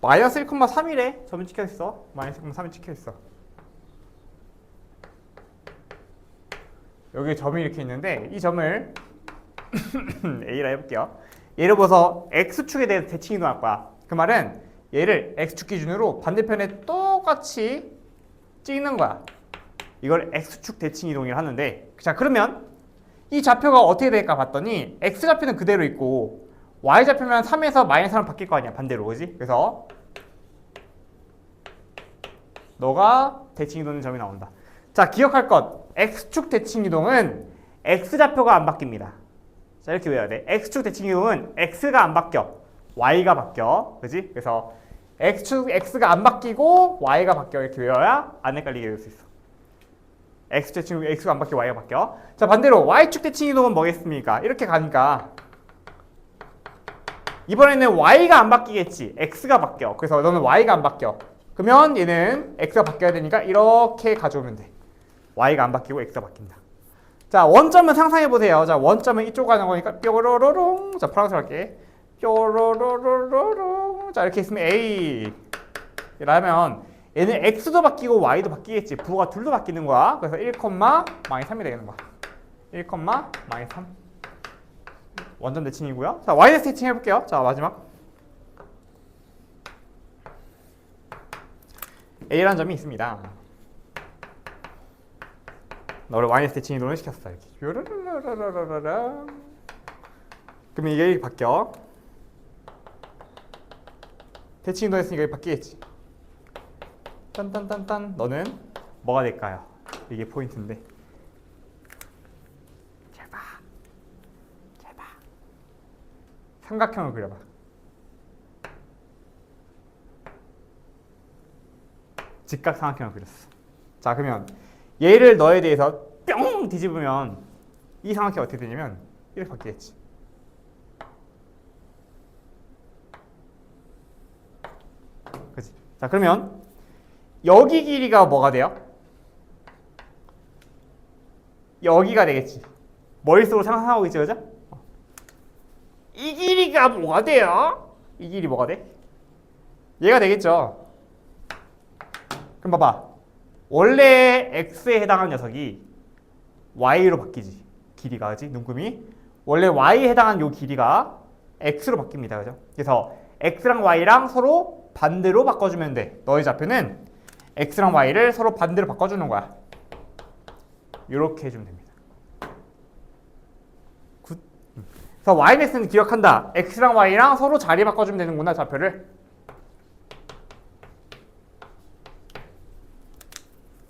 마이너스 1,3일에 점이 찍혀있어. 마이너스 1,3이 찍혀있어. 여기 점이 이렇게 있는데 이 점을 A라 해볼게요. 예를 들어서 X축에 대해서 대칭 이동할 거야. 그 말은 얘를 X축 기준으로 반대편에 똑같이 찍는 거야. 이걸 X축 대칭 이동을 하는데, 자, 그러면 이 좌표가 어떻게 될까 봤더니 X좌표는 그대로 있고 Y좌표면 3에서 마이너스 3로 바뀔 거 아니야, 반대로. 그지? 그래서 너가 대칭 이동하는 점이 나온다. 자, 기억할 것, X축 대칭 이동은 X좌표가 안 바뀝니다. 자, 이렇게 외워야 돼. X축 대칭 이동은 X가 안 바뀌어, Y가 바뀌어. 그지? 그래서 X축 X가 안 바뀌고 Y가 바뀌어. 이렇게 외워야 안 헷갈리게 외울 수 있어. X축 대칭 X가 안 바뀌고 Y가 바뀌어. 자, 반대로 Y축 대칭 이동은 뭐겠습니까? 이렇게 가니까 이번에는 Y가 안 바뀌겠지. X가 바뀌어. 그래서 너는 Y가 안 바뀌어. 그러면 얘는 X가 바뀌어야 되니까 이렇게 가져오면 돼. Y가 안 바뀌고 X가 바뀐다. 자, 원점은 상상해보세요. 자, 원점은 이쪽 가는 거니까 뾰로로롱. 자, 파란색 할게. 뾰로로로롱. 자, 이렇게 있으면 A. 이라면 얘는 X도 바뀌고 Y도 바뀌겠지. 부호가 둘도 바뀌는 거야. 그래서 1, 마이너스 3이 되는 거야. 1, 마이너스 3. 원점 대칭이고요. 자, 마이너스 대칭 해볼게요. 자, 마지막. A라는 점이 있습니다. 너를 마이너스 대칭 이동을 시켰어. 이렇게. 그러면 이게 바뀌어. 대칭 이동했으니까 이게 바뀌겠지. 딴딴딴딴. 너는 뭐가 될까요? 이게 포인트인데. 잘 봐. 잘 봐. 삼각형을 그려봐. 직각 삼각형을 그렸어. 자, 그러면 얘를 너에 대해서 뿅 뒤집으면 이 삼각형이 어떻게 되냐면 이렇게 바뀌겠지. 그치? 자, 그러면 여기 길이가 뭐가 돼요? 여기가 되겠지. 머릿속으로 상상하고 있지, 그죠? 이 길이가 뭐가 돼요? 이 길이 뭐가 돼? 얘가 되겠죠. 그럼 봐봐. 원래 X에 해당하는 녀석이 Y로 바뀌지. 길이가, 그지? 눈금이. 원래 Y에 해당하는 요 길이가 X로 바뀝니다. 그죠? 그래서 X랑 Y랑 서로 반대로 바꿔주면 돼. 너의 좌표는 X랑 Y를 서로 반대로 바꿔주는 거야. 이렇게 해주면 됩니다. 굿. 그래서 Y맥스는 기억한다. X랑 Y랑 서로 자리 바꿔주면 되는구나, 좌표를.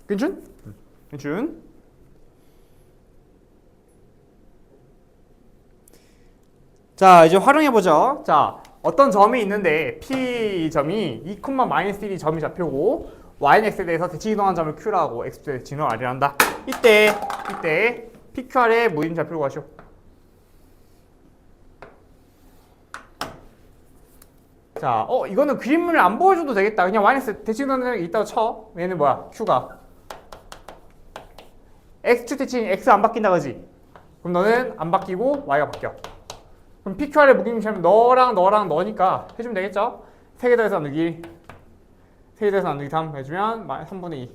괜춘? 괜춘? 자, 이제 활용해보죠. 자, 어떤 점이 있는데 P점이 2,-1이 점이 좌표고 YX에 대해서 대칭 이동한 점을 Q라고 X에 대칭 이동을 R이라 한다. 이때 PQR의 무림 좌표로 가시오. 자, 이거는 그림을 안 보여줘도 되겠다. 그냥 YX 대칭 이동한 점이 있다고 쳐. 얘는 뭐야? Q가 X축 대칭 X 안 바뀐다, 그지? 그럼 너는 안 바뀌고 Y가 바뀌어. 그럼 PQR의 무게중심은 너랑 너니까 해주면 되겠죠? 3개 더해서 나누기 3개 더해서 나누기 3 해주면 3분의 2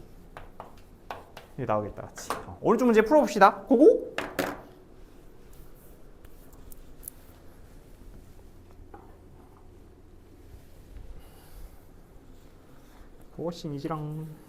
이게 나오겠다, 같이. 오른쪽 문제 풀어봅시다. 고고! 워싱이지랑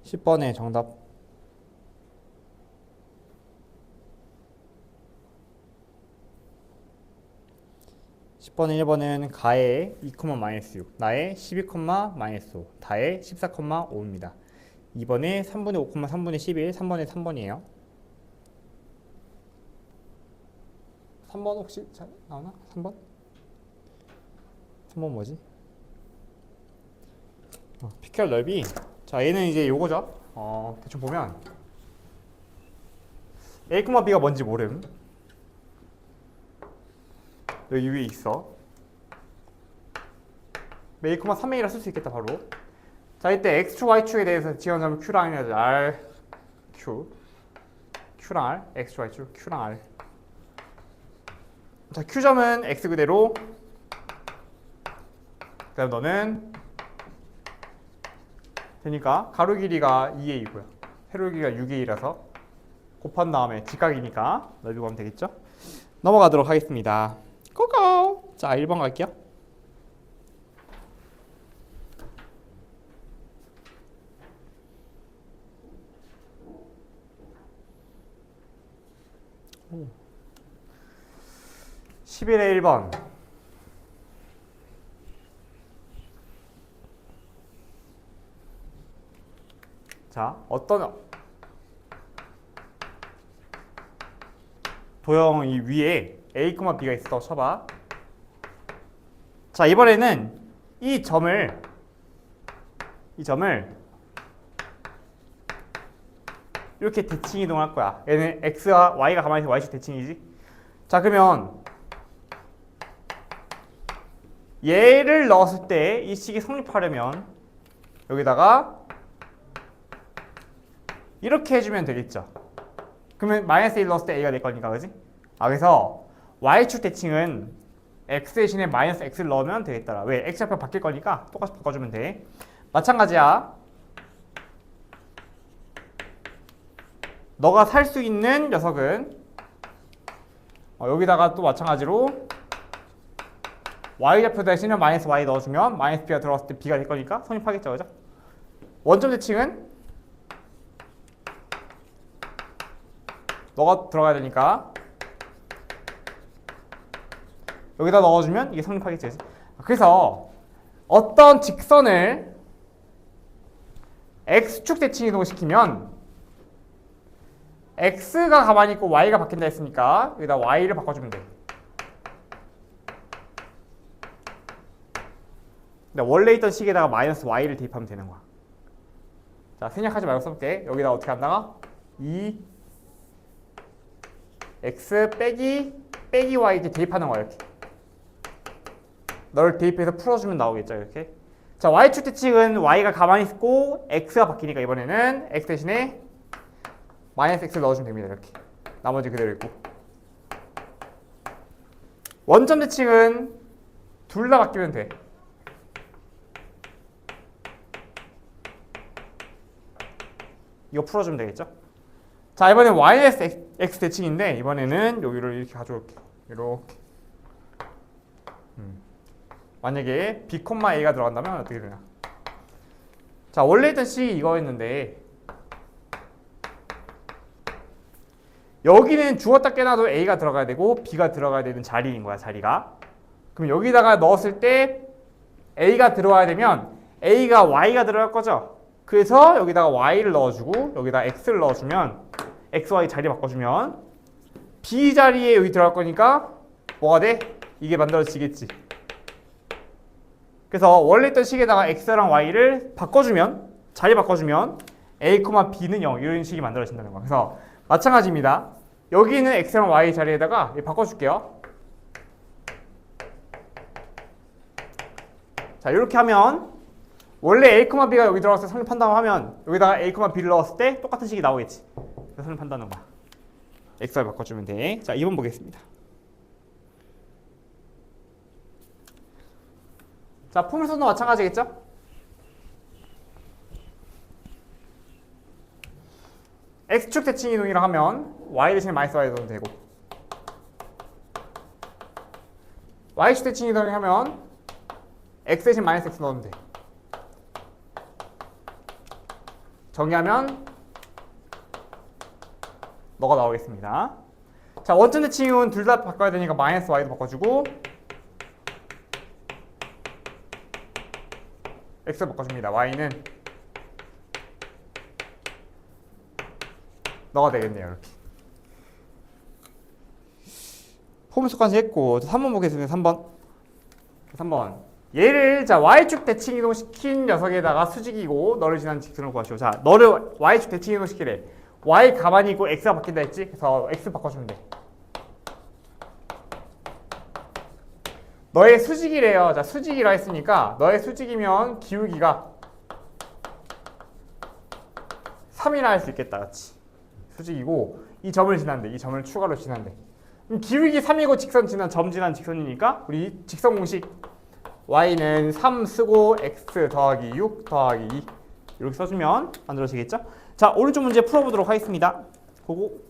10번의 정답. 10번의 1번은 가의 2, 마이너스 6, 나의 12, 마이너스 5, 다의 14, 5입니다. 2번에 3분의 5, 3분의 11, 3번에 3번이에요. 3번 혹시 잘 나오나? 3번? 3번 뭐지? 피켈 넓이. 자, 얘는 이제 요거죠. 대충 보면 A, B가 뭔지 모름. 여기 위에 있어. A, 3A라 쓸 수 있겠다 바로. 자, 이때 X축, Y축에 대해서 지원하면 Q랑 R, Q랑 R, X축, Y축, Q랑 R. 자, Q점은 X 그대로. 그 다음 너는 되니까 가로 길이가 2A이고요. 세로 길이가 6A라서 곱한 다음에 직각이니까 넓이 구하면 되겠죠? 넘어가도록 하겠습니다. 고고! 자, 1번 갈게요. 오. 11의 1번. 자, 어떤 도형 이 위에 A, B가 있어 쳐봐. 자, 이번에는 이 점을 이렇게 대칭 이동할 거야. 얘는 X와 Y가 가만히 있어 Y축 대칭이지. 자, 그러면 얘를 넣었을 때 이 식이 성립하려면 여기다가 이렇게 해주면 되겠죠. 그러면 마이너스 1 넣었을 때 A가 될 거니까, 그지? 그래서 Y축 대칭은 X 대신에 마이너스 X를 넣으면 되겠더라. 왜? X좌표 바뀔 거니까 똑같이 바꿔주면 돼. 마찬가지야. 너가 살 수 있는 녀석은 여기다가 또 마찬가지로 Y좌표 대신에 마이너스 Y 넣어주면 마이너스 B가 들어갔을 때 B가 될 거니까 성립하겠죠, 그죠? 원점 대칭은 너가 들어가야 되니까 여기다 넣어주면 이게 성립하겠지. 그래서 어떤 직선을 X축 대칭 이동시키면 X가 가만히 있고 Y가 바뀐다 했으니까 여기다 Y를 바꿔주면 돼. 근데 원래 있던 식에다가 마이너스 Y를 대입하면 되는 거야. 자, 생략하지 말고 써볼게. 여기다 어떻게 한다가 2 X 빼기 Y 이렇게 대입하는 거야, 이렇게. 너를 대입해서 풀어주면 나오겠죠, 이렇게. 자, Y축 대칭은 Y가 가만히 있고 X가 바뀌니까 이번에는 X 대신에 마이너스 X를 넣어주면 됩니다, 이렇게. 나머지 그대로 있고. 원점 대칭은 둘 다 바뀌면 돼. 이거 풀어주면 되겠죠? 자, 이번엔 마이너스 X 대칭인데 이번에는 여기를 이렇게 가져올게. 이렇게. 만약에 B, A가 들어간다면 어떻게 되냐? 자, 원래 있던 식이 이거였는데 여기는 주었다 깨놔도 A가 들어가야 되고 B가 들어가야 되는 자리인 거야, 자리가. 그럼 여기다가 넣었을 때 A가 들어와야 되면 A가 Y가 들어갈 거죠? 그래서 여기다가 Y를 넣어주고 여기다 X를 넣어주면 X, Y 자리 바꿔주면 B 자리에 여기 들어갈 거니까 뭐가 돼? 이게 만들어지겠지. 그래서 원래 있던 식에다가 X랑 Y를 바꿔주면 자리 바꿔주면 A, B는 0 이런 식이 만들어진다는 거야. 그래서 마찬가지입니다. 여기 있는 X랑 Y 자리에다가 바꿔줄게요. 자, 이렇게 하면 원래 A, B가 여기 들어가서 성립한다고 하면 여기다가 A, B를 넣었을 때 똑같은 식이 나오겠지. 그래서 성립한다는 거야. X, Y 바꿔주면 돼. 자, 2번 보겠습니다. 자, 포물선도 마찬가지겠죠? X축 대칭 이동이라 하면 Y 대신에 마이너스 Y 넣어도 되고 Y축 대칭 이동을 하면 X 대신 마이너스 X 넣으면 돼. 정의하면 너가 나오겠습니다. 자, 원점 대칭은 둘 다 바꿔야 되니까 마이너스 y도 바꿔주고 x 바꿔줍니다. y는 너가 되겠네요. 이렇게 포물선까지 했고 3번 보겠습니다. 3번 얘를 자 y축 대칭 이동시킨 녀석에다가 수직이고 너를 지난 직선을 구하시오. 자, 너를 y축 대칭 이동시키래. y 가만히 있고 x가 바뀐다 했지? 그래서 x 바꿔주면 돼. 너의 수직이래요. 자, 수직이라 했으니까 너의 수직이면 기울기가 3이라 할 수 있겠다. 그렇지? 수직이고 이 점을 지난대. 이 점을 추가로 지난대. 그럼 기울기 3이고 직선 지난 점 지난 직선이니까 우리 직선 공식 y는 3 쓰고 x 더하기 6 더하기 2 이렇게 써주면 만들어지겠죠? 자, 오른쪽 문제 풀어보도록 하겠습니다. 보고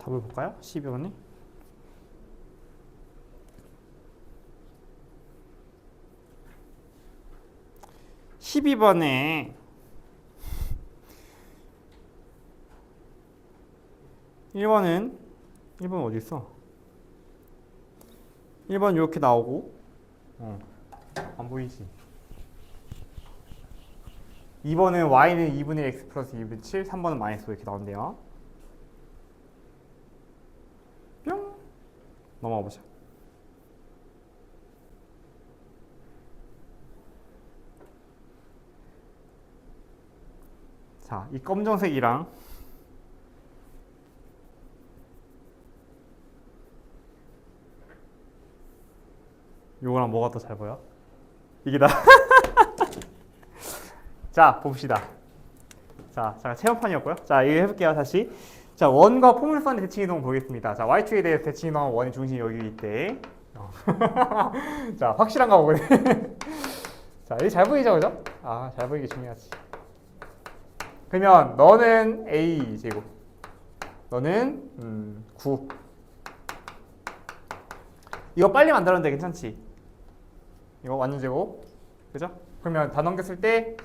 답을 볼까요? 12번에 12번에 1번은 어디 있어? 1번 이렇게 나오고 안 보이지? 2번은 y는 2분의 x 플러스 2분의 7, 3번은 마이너스 5 이렇게 나온대요. 뿅! 넘어가 보자. 자, 이 검정색이랑 요거랑 뭐가 더 잘 보여? 이게 나. 자, 봅시다. 자, 잠깐 체험판이었고요. 자, 이거 해볼게요. 다시. 자, 원과 포물선의 대칭 이동 보겠습니다. 자, y축에 대해서 대칭 이동하면 원의 중심이 여기 있대. 자, 확실한가 보네. 자, 이게 잘 보이죠, 그죠? 아, 잘 보이기 중요하지. 그러면 너는 a 제곱, 너는 9. 이거 빨리 만들었는데 괜찮지? 이거 완전 제곱, 그죠? 그러면 다 넘겼을 때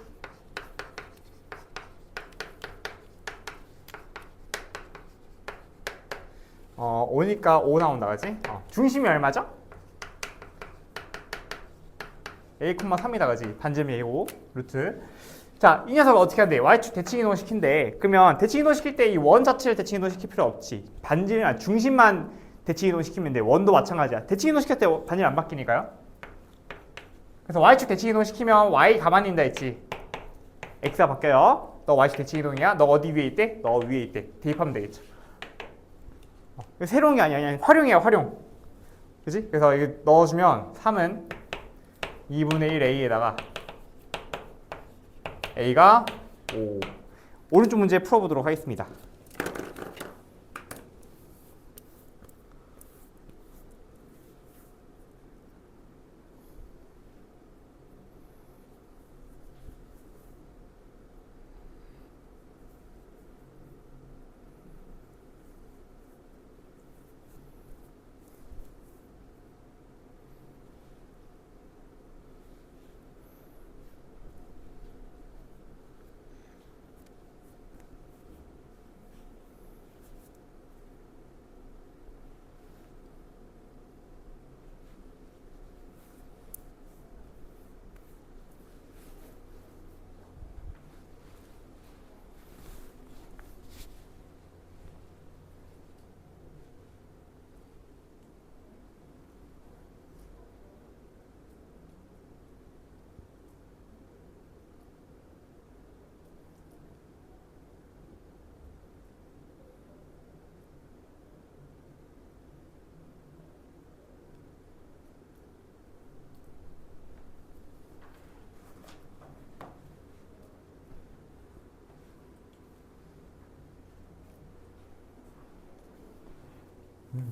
오니까 5 나온다, 그지? 중심이 얼마죠? a, 3이다, 그지? 반지름이 5 루트. 자, 이 녀석을 어떻게 하는데? y축 대칭 이동을 시킨대. 그러면 대칭 이동 시킬 때 이 원 자체를 대칭 이동 시킬 필요 없지. 반지름, 중심만 대칭 이동 시키면 돼. 원도 마찬가지야. 대칭 이동 시킬 때 반지름 안 바뀌니까요. 그래서 y축 대칭 이동 시키면 y 가만히 있다 했지. x가 바뀌어요. 너 y축 대칭 이동이야? 너 어디 위에 있대? 너 위에 있대. 대입하면 되겠죠. 새로운 게 아니야. 그냥 활용이야, 활용. 그지? 그래서 이거 넣어주면 3은 2분의 1 a에다가 a가 5. 오른쪽 문제 풀어보도록 하겠습니다.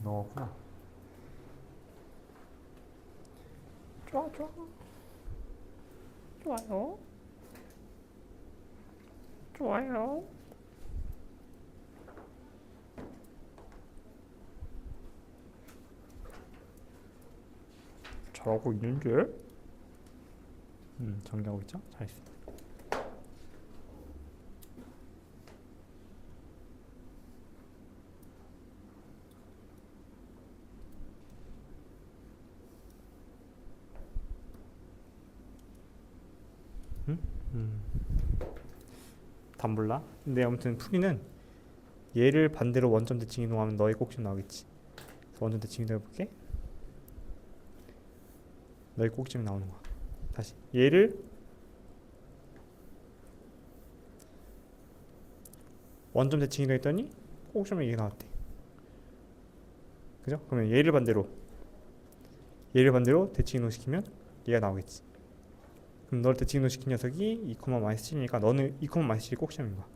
넣었구나. 좋아, 좋아. 좋아요. 좋아요. 잘하고 있는데? 전개하고 있죠? 잘했어. 다 몰라? 근데 아무튼 풀이는 얘를 반대로 원점 대칭 이동하면 너의 꼭지점 나오겠지. 그래서 원점 대칭 이동 해볼게. 너의 꼭지점이 나오는 거야. 다시 얘를 원점 대칭 이동했더니 꼭지점이 이게 나왔대. 그죠? 그러면 얘를 반대로 대칭 이동시키면 얘가 나오겠지. 그럼 너를 대칭 이동시킨 녀석이 2,-7이니까 너는 2,-7이 꼭지점인 거야.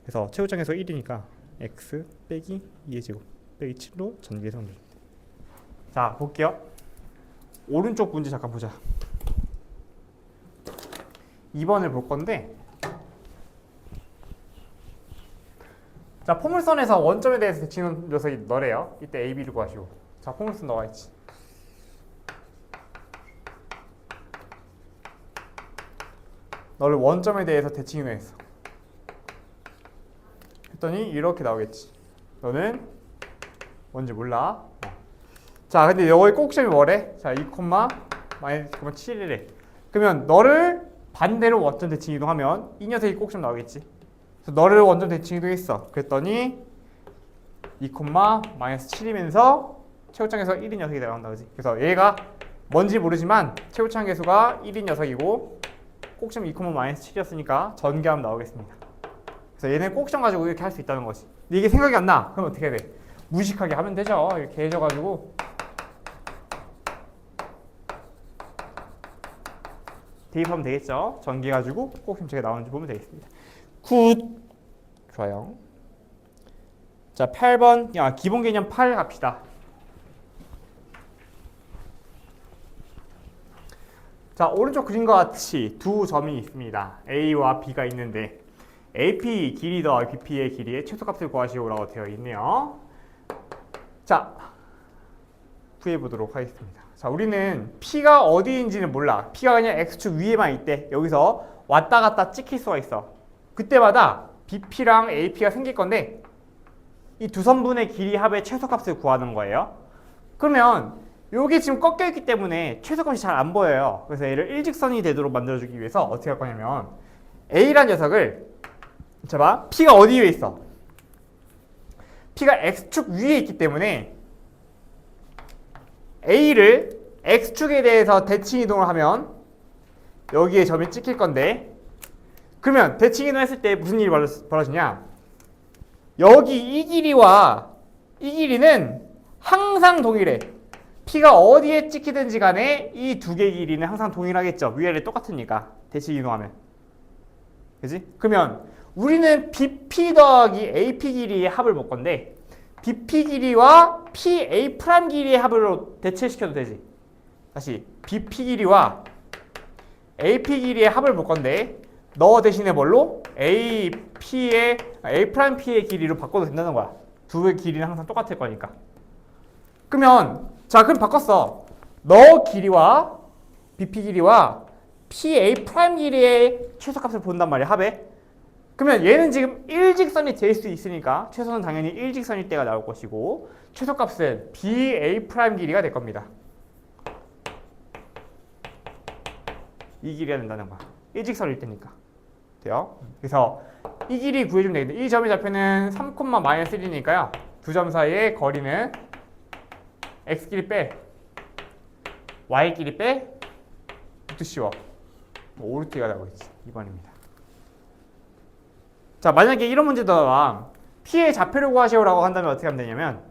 그래서 최고점에서 1이니까 x 빼기 2의 제곱 빼기 7로 전개해서 만들면 돼. 자, 볼게요. 오른쪽 문제 잠깐 보자. 2번을 볼 건데, 자, 포물선에서 원점에 대해서 대칭 녀석이 너래요. 이때 a, b를 구하시고. 자, 포물선 나와 있지. 너를 원점에 대해서 대칭 이동했어. 했더니 이렇게 나오겠지. 너는 뭔지 몰라. 자, 근데 여기 꼭지점이 뭐래? 자, 2,-7이래. 그러면 너를 반대로 원점 대칭 이동하면 이 녀석이 꼭지점 나오겠지. 그래서 너를 원점 대칭 이동했어. 그랬더니 2,-7이면서 최고점에서 1인 녀석이 나온다, 그지? 그래서 얘가 뭔지 모르지만 최고점 계수가 1인 녀석이고 꼭지점 2,-7이었으니까 전개하면 나오겠습니다. 그래서 얘는 꼭지점 가지고 이렇게 할 수 있다는 거지. 근데 이게 생각이 안 나. 그럼 어떻게 해야 돼? 무식하게 하면 되죠. 이렇게 해줘가지고 대입하면 되겠죠. 전개해가지고 꼭지점 제가 나오는지 보면 되겠습니다. 굿. 좋아요. 자, 8번. 기본 개념 8 갑시다. 자, 오른쪽 그림과 같이 두 점이 있습니다. A와 B가 있는데 AP 길이 더 BP의 길이의 최소값을 구하시오라고 되어 있네요. 자, 구해보도록 하겠습니다. 자, 우리는 P가 어디인지는 몰라. P가 그냥 X축 위에만 있대. 여기서 왔다 갔다 찍힐 수가 있어. 그때마다 BP랑 AP가 생길 건데 이 두 선분의 길이 합의 최소값을 구하는 거예요. 그러면 여기 지금 꺾여 있기 때문에 최소값이 잘 안 보여요. 그래서 얘를 일직선이 되도록 만들어주기 위해서 어떻게 할 거냐면 A란 녀석을 자 봐. P가 어디 위에 있어? P가 X축 위에 있기 때문에 A를 X축에 대해서 대칭 이동을 하면 여기에 점이 찍힐 건데 그러면 대칭 이동했을 때 무슨 일이 벌어지냐? 여기 이 길이와 이 길이는 항상 동일해. P가 어디에 찍히든지 간에 이 두 개의 길이는 항상 동일하겠죠. 위아래 똑같으니까 대칭 이동하면. 그지? 그러면 우리는 BP 더하기 AP 길이의 합을 볼 건데 BP 길이와 PA 프라임 길이의 합으로 대체시켜도 되지. 다시 BP 길이와 AP 길이의 합을 볼 건데 너 대신에 뭘로? A 프라임 P의 길이로 바꿔도 된다는 거야. 두 개의 길이는 항상 똑같을 거니까. 그러면 자 그럼 바꿨어. 너 길이와 BP 길이와 PA 프라임 길이의 최소값을 본단 말이야. 합에. 그러면 얘는 지금 일직선이 될 수 있으니까 최소는 당연히 일직선일 때가 나올 것이고 최소값은 BA 프라임 길이가 될 겁니다. 이 길이가 된다는 거야. 일직선일 때니까. 돼요? 그래서 이 길이 구해주면 되겠는데 이 점의 좌표는 3,-1이니까요. 두 점 사이의 거리는 x끼리 빼 y끼리 빼 루트 씌워. 오르트가 나오고 있지. 2번입니다. 자 만약에 이런 문제다가 P의 좌표를 구하시오라고 한다면 어떻게 하면 되냐면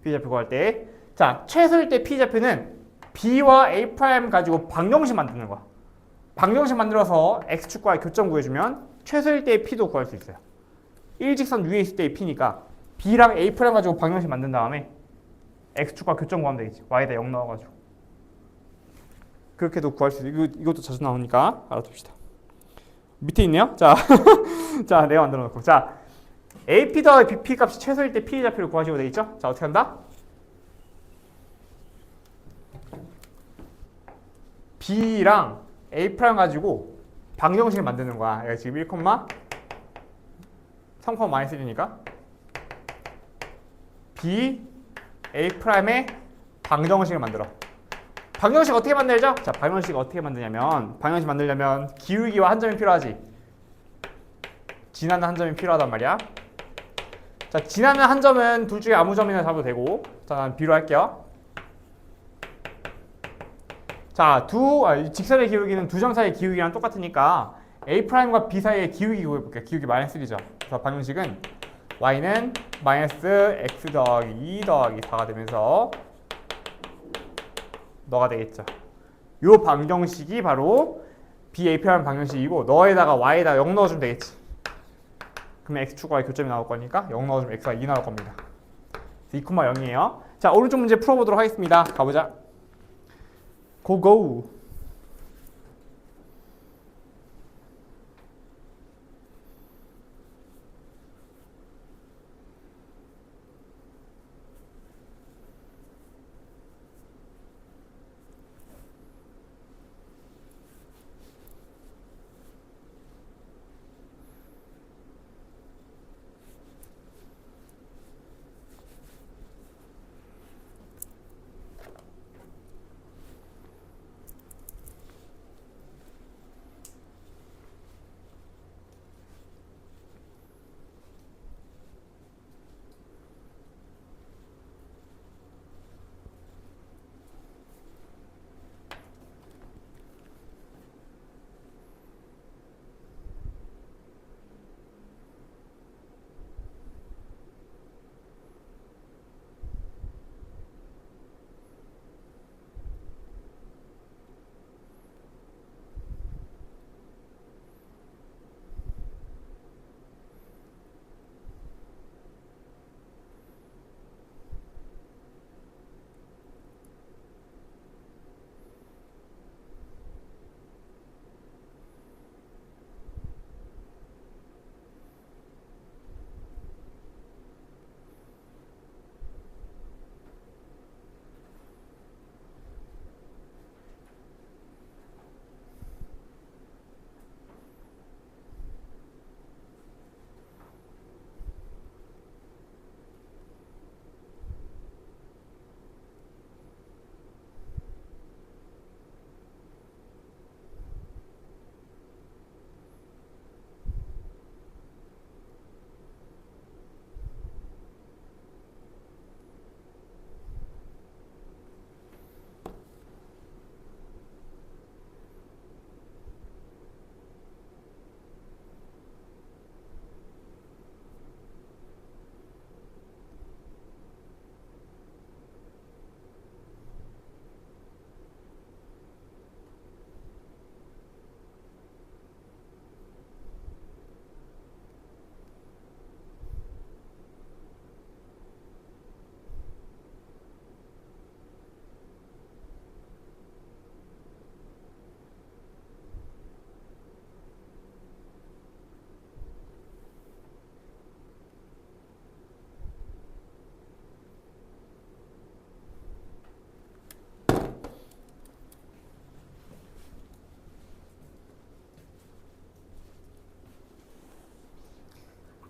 P 좌표 구할 때 자 최소일 때 P 좌표는 B와 A 프라임 가지고 방정식 만드는 거야. 방정식 만들어서 X축과의 교점 구해주면 최소일 때의 P도 구할 수 있어요. 일직선 위에 있을 때의 P니까 B랑 A 프라임 가지고 방정식 만든 다음에 X축과 교점 구하면 되겠지. Y에다 0 넣어가지고 그렇게도 구할 수 있어요. 이것도 자주 나오니까 알아둡시다. 밑에 있네요. 자, 자 내가 만들어 놓고 자 AP 더하기 BP 값이 최소일 때 P의 좌표를 구하시면 되겠죠? 자 어떻게 한다? B랑 A 프라임 가지고 방정식을 만드는 거야. 얘가 지금 1, 3,-1이니까 B, A 프라임의 방정식을 만들어. 방정식 어떻게 만들죠? 자, 방정식 어떻게 만드냐면 방정식 만들려면 기울기와 한 점이 필요하지. 지나는 한 점이 필요하단 말이야. 자, 지나는 한 점은 둘 중에 아무 점이나 잡아도 되고 자, 난 B로 할게요. 자, 직선의 기울기는 두 점 사이의 기울기랑 똑같으니까 A 프라임과 B 사이의 기울기 구해볼게요. 기울기 -1이죠. 그래서 방정식은 y는 -x 더하기 2 더하기 4가 되면서 너가 되겠죠. 요 방정식이 바로 BA 프라임 방정식이고 너에다가 y에다 0 넣어주면 되겠지. 그러면 x축과의 교점이 나올 거니까 0 넣어주면 x가 2 나올 겁니다. 2,0이에요. 자, 오른쪽 문제 풀어보도록 하겠습니다. 가보자. 고고.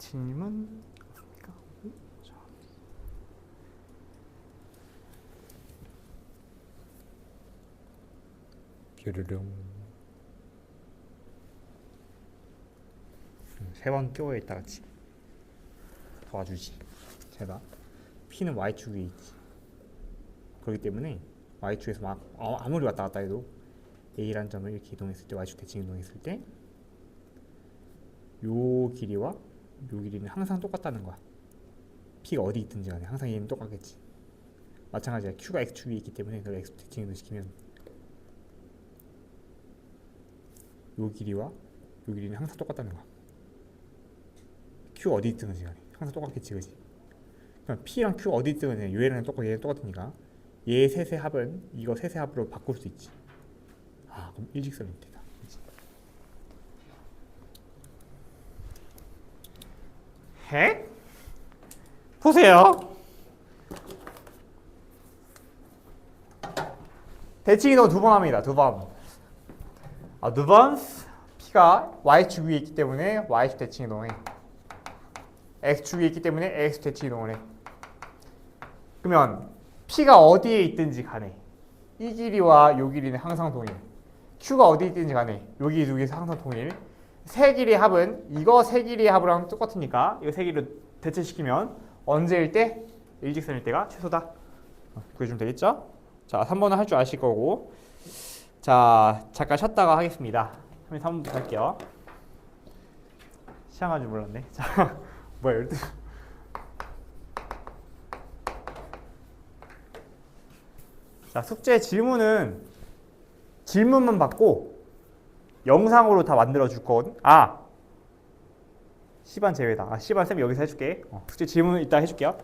대칭임은 없습니까? 자, 뾰르릉. 3번 끼워 있다 같이 도와주지. 제가 P는 Y축 위에 있지. 그렇기 때문에 Y축에서 막 아무리 왔다 갔다 해도 A라는 점을 이렇게 이동했을 때 Y축 대칭 이동했을 때 요 길이와 요 길이는 항상 똑같다는 거야. P가 어디 있든지 간에 항상 얘는 똑같겠지. 마찬가지야. Q가 X축 위에 있기 때문에 그걸 X 대칭 이동시키면 요 길이와 요 길이는 항상 똑같다는 거야. Q 어디 있든지 간에 항상 똑같겠지, 그지? 그럼 P랑 Q 어디 있든 간에 얘랑 똑같고 얘랑 똑같으니까 얘 셋의 합은 이거 셋의 합으로 바꿀 수 있지. 아, 그럼 일직선이 되다. 그치? 해? 보세요. 대칭 이동 2번 합니다. 2번. 두 번 P가 Y축 위에 있기 때문에 Y축 대칭 이동해. X축 위에 있기 때문에 X 대칭 이동을 해. 그러면 P가 어디에 있든지 간에 이 길이와 요 길이는 항상 동일. Q가 어디에 있든지 간에 요 길이 두 개에서 항상 동일. 세 길이의 합은 이거 세 길이의 합이랑 똑같으니까 이거 세 길이로 대체시키면 언제일 때? 일직선일 때가 최소다. 구해주면 되겠죠? 자, 3번은 할 줄 아실 거고. 자, 잠깐 쉬었다가 하겠습니다. 3번부터 할게요. 시간 가줄 몰랐네. 자, 뭐야, 12. 자, 숙제 질문은 질문만 받고 영상으로 다 만들어 줄 거거든. C반 제외다. C반 쌤이 여기서 해줄게. 숙제 질문은 이따 해줄게요.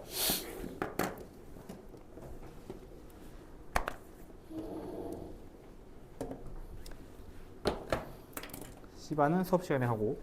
C반은 수업 시간에 하고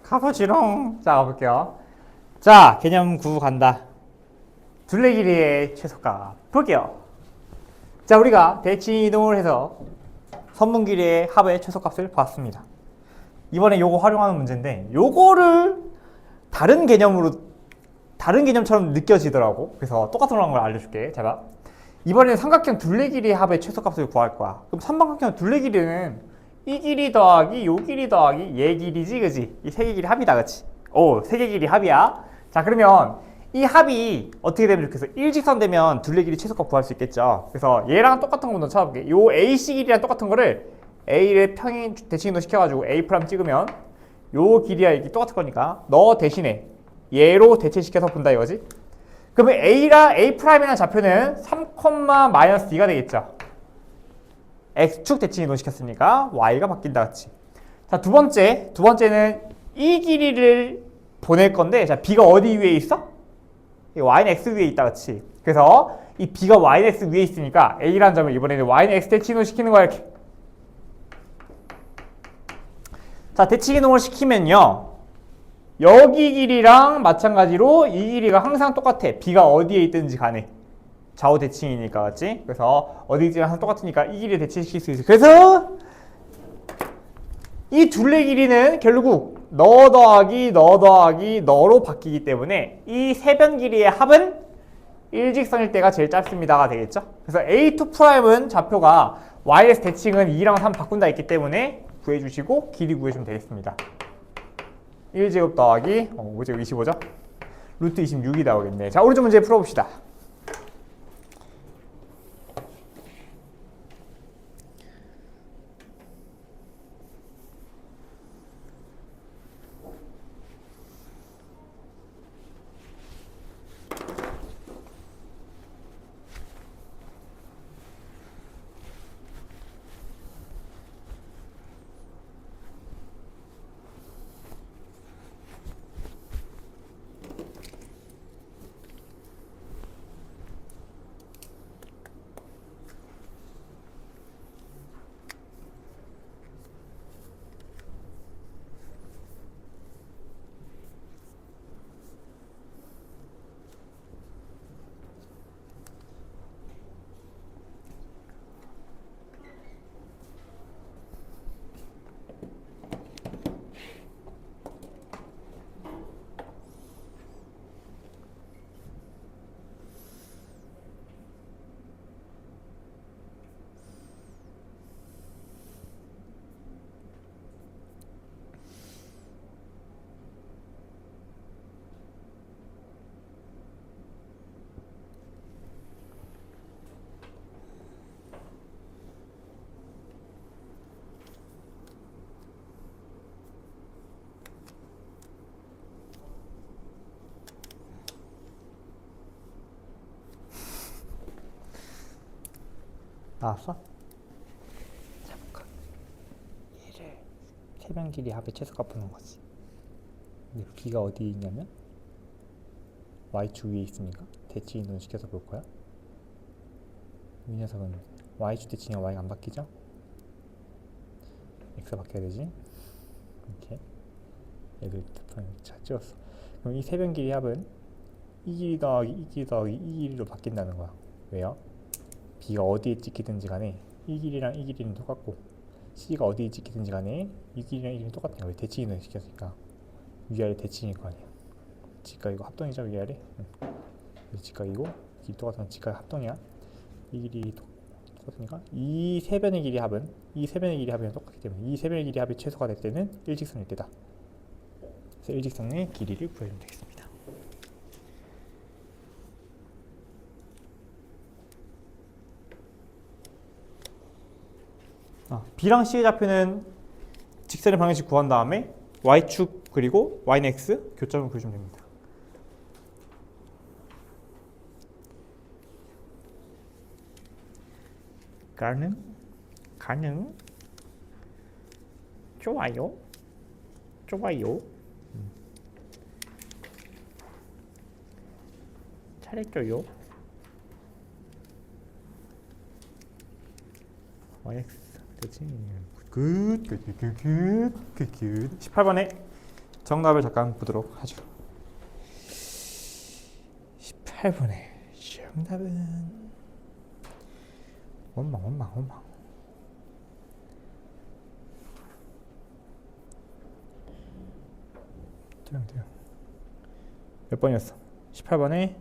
가보지롱. 자, 가볼게요. 자, 개념 9 간다. 둘레 길이의 최소값 볼게요. 자, 우리가 대칭 이동을 해서 선분 길이의 합의 최소값을 봤습니다. 이번에 요거 활용하는 문제인데 요거를 다른 개념처럼 느껴지더라고. 그래서 똑같은 걸 알려줄게. 자 봐. 이번에는 삼각형 둘레 길이의 합의 최소값을 구할 거야. 그럼 삼각형 둘레 길이는 이 길이 더하기 요 길이 더하기 얘 길이지, 그지? 이 세 개 길이 합이다, 그치? 오, 세 개 길이 합이야. 자, 그러면 이 합이 어떻게 되면 좋겠어? 일직선 되면 둘레 길이 최소값 구할 수 있겠죠. 그래서 얘랑 똑같은 거 먼저 찾아볼게. 요 AC 길이랑 똑같은 거를 A를 평행 대칭이동 시켜가지고 A 프라임 찍으면 요 길이야 이게 똑같을 거니까 너 대신에 얘로 대체시켜서 본다 이거지? 그러면 A 프라임이라는 좌표는 3,-D가 되겠죠. X축 대칭 이동 시켰으니까 Y가 바뀐다, 그치? 자, 두 번째는 이 길이를 보낼 건데, 자, B가 어디 위에 있어? Y는 X 위에 있다, 그치? 그래서 이 B가 Y는 X 위에 있으니까 A라는 점을 이번에는 Y는 X 대칭 이동 시키는 거야, 이렇게. 자, 대칭 이동을 시키면요. 여기 길이랑 마찬가지로 이 길이가 항상 똑같아. B가 어디에 있든지 간에. 좌우 대칭이니까, 맞지? 그래서 어디 있든지 항상 똑같으니까 이 길이를 대칭시킬 수 있어. 그래서 이 둘레 길이는 결국 너 더하기 너로 바뀌기 때문에 이 세 변 길이의 합은 일직선일 때가 제일 짧습니다가 되겠죠? 그래서 A2'은 좌표가 YS 대칭은 2랑 3 바꾼다 있기 때문에 구해주시고 길이 구해주면 되겠습니다. 1제곱 더하기 5제곱 25죠? 루트 26이 나오겠네. 자, 오른쪽 문제 풀어봅시다. 나왔어? 잠깐. 얘를 세변 길이 합의 최소값 푸는 거지. 근데 B가 어디 있냐면 Y축 위에 있으니까 대칭 이동 시켜서 볼 거야. 이 녀석은 Y축 대칭이야. Y가 안 바뀌죠? X가 바뀌어야 되지. 이렇게 얘를 잘 찍었어. 그럼 이 세변 길이 합은 이 길이 더하기 이 길이 더하기 이 길이로 바뀐다는 거야. 왜요? B가 어디에 찍히든지 간에 이 길이랑 이 길이는 똑같고 C가 어디에 찍히든지 간에 이 길이랑 이 길이는 똑같아요. 왜 대칭 이동 시켰으니까 위아래 대칭일 거 아니야. 직각 이거 합동이죠, 위아래. 직각이고 길이 똑같으면 직각 합동이야. 이 길이 똑같으니까 이 세 변의 길이 합은 똑같기 때문에 이 세 변의 길이 합이 최소가 될 때는 일직선일 때다. 그래서 일직선의 길이를 구해주면 되겠습니다. B랑 C의 좌표는 직선의 방정식 구한 다음에 Y축 그리고 Y는 X 교점을 그려주면 됩니다. 가능 좋아요 잘했죠요. YX 대칭 굿 18번에 정답을 잠깐 보도록 하죠. 18번의 정답은 원망. 돼요. 몇 번이었어? 18번에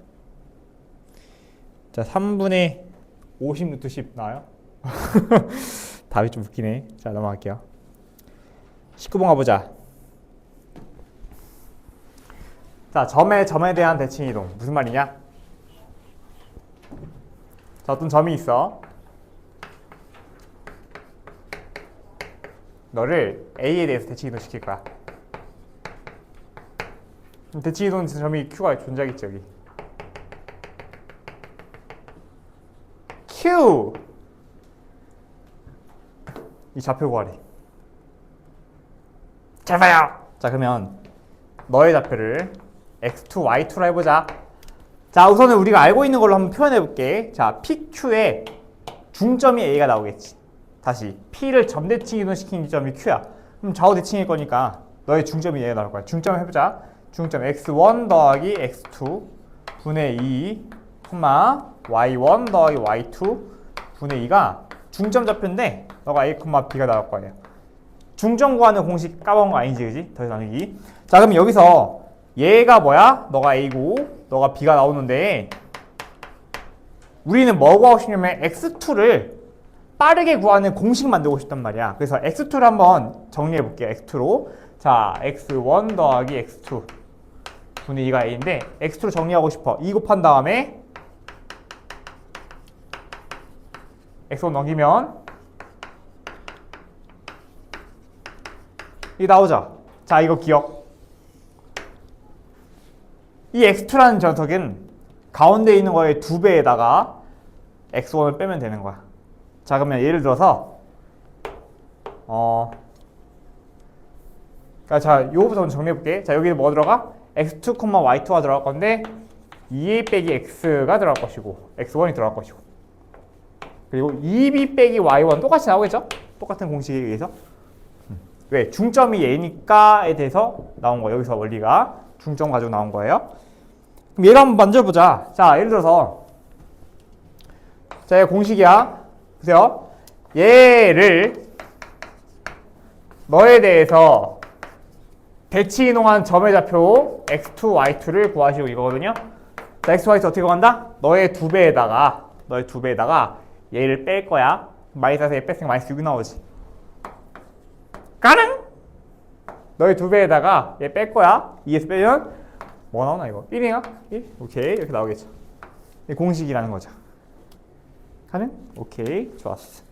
자 3분의 50 루트 10 나와요? 답이 좀 웃기네. 자 넘어갈게요. 19번 가보자. 자 점에 대한 대칭 이동 무슨 말이냐? 자 어떤 점이 있어. 너를 A에 대해서 대칭 이동 시킬 거야. 대칭 이동 점이 Q가 존재하겠지 여기. Q 이 좌표 구하래. 잘 봐요. 자 그러면 너의 좌표를 x2, y2로 해보자. 자 우선은 우리가 알고 있는 걸로 한번 표현해 볼게. 자 PQ에 중점이 A가 나오겠지. 다시 P를 점대칭 이동시킨 점이 Q야. 그럼 좌우 대칭일 거니까 너의 중점이 A가 나올 거야. 중점 해보자. 중점 x1 더하기 x2 분의 2, y1 더하기 y2 분의 2가 중점 좌표인데 너가 A, B가 나올 거예요. 중점 구하는 공식 까먹은 거 아니지, 그지? 더해서 나누기. 자, 그럼 여기서 얘가 뭐야? 너가 A고 너가 B가 나오는데 우리는 뭐 구하고 싶냐면 x2를 빠르게 구하는 공식 만들고 싶단 말이야. 그래서 x2를 한번 정리해 볼게요. x2로. 자, x1 더하기 x2 분의 2가 A인데 x2로 정리하고 싶어. 2 곱한 다음에 x1 넘기면 이게 나오죠. 자, 이거 기억. 이 x2라는 녀석은 가운데 있는 거의 2배에다가 x1을 빼면 되는 거야. 자, 그러면 예를 들어서 자, 요거부터 정리해 볼게. 자, 여기는 뭐 들어가? x2, y2가 들어갈 건데 2a 빼기 x가 들어갈 것이고 x1이 들어갈 것이고 그리고 2b 빼기 y1 똑같이 나오겠죠? 똑같은 공식에 의해서. 왜? 중점이 A니까에 대해서 나온 거예요. 여기서 원리가 중점 가지고 나온 거예요. 그럼 얘를 한번 만져보자. 자, 예를 들어서 자, 얘 공식이야. 보세요. 얘를 너에 대해서 대칭 이동한 점의 좌표 x2, y2를 구하시고 이거거든요. 자, x, y2 어떻게 구한다? 너의 2배에다가 얘를 뺄 거야. 마이너스 얘 뺐으니까 마이너스 6이 나오지. 가능? 너의 2배에다가 얘 뺄 거야. 2에서 빼면 뭐 나오나 이거? 1이야? 1? 오케이. 이렇게 나오겠죠. 이 공식이라는 거죠. 가능? 오케이. 좋았어.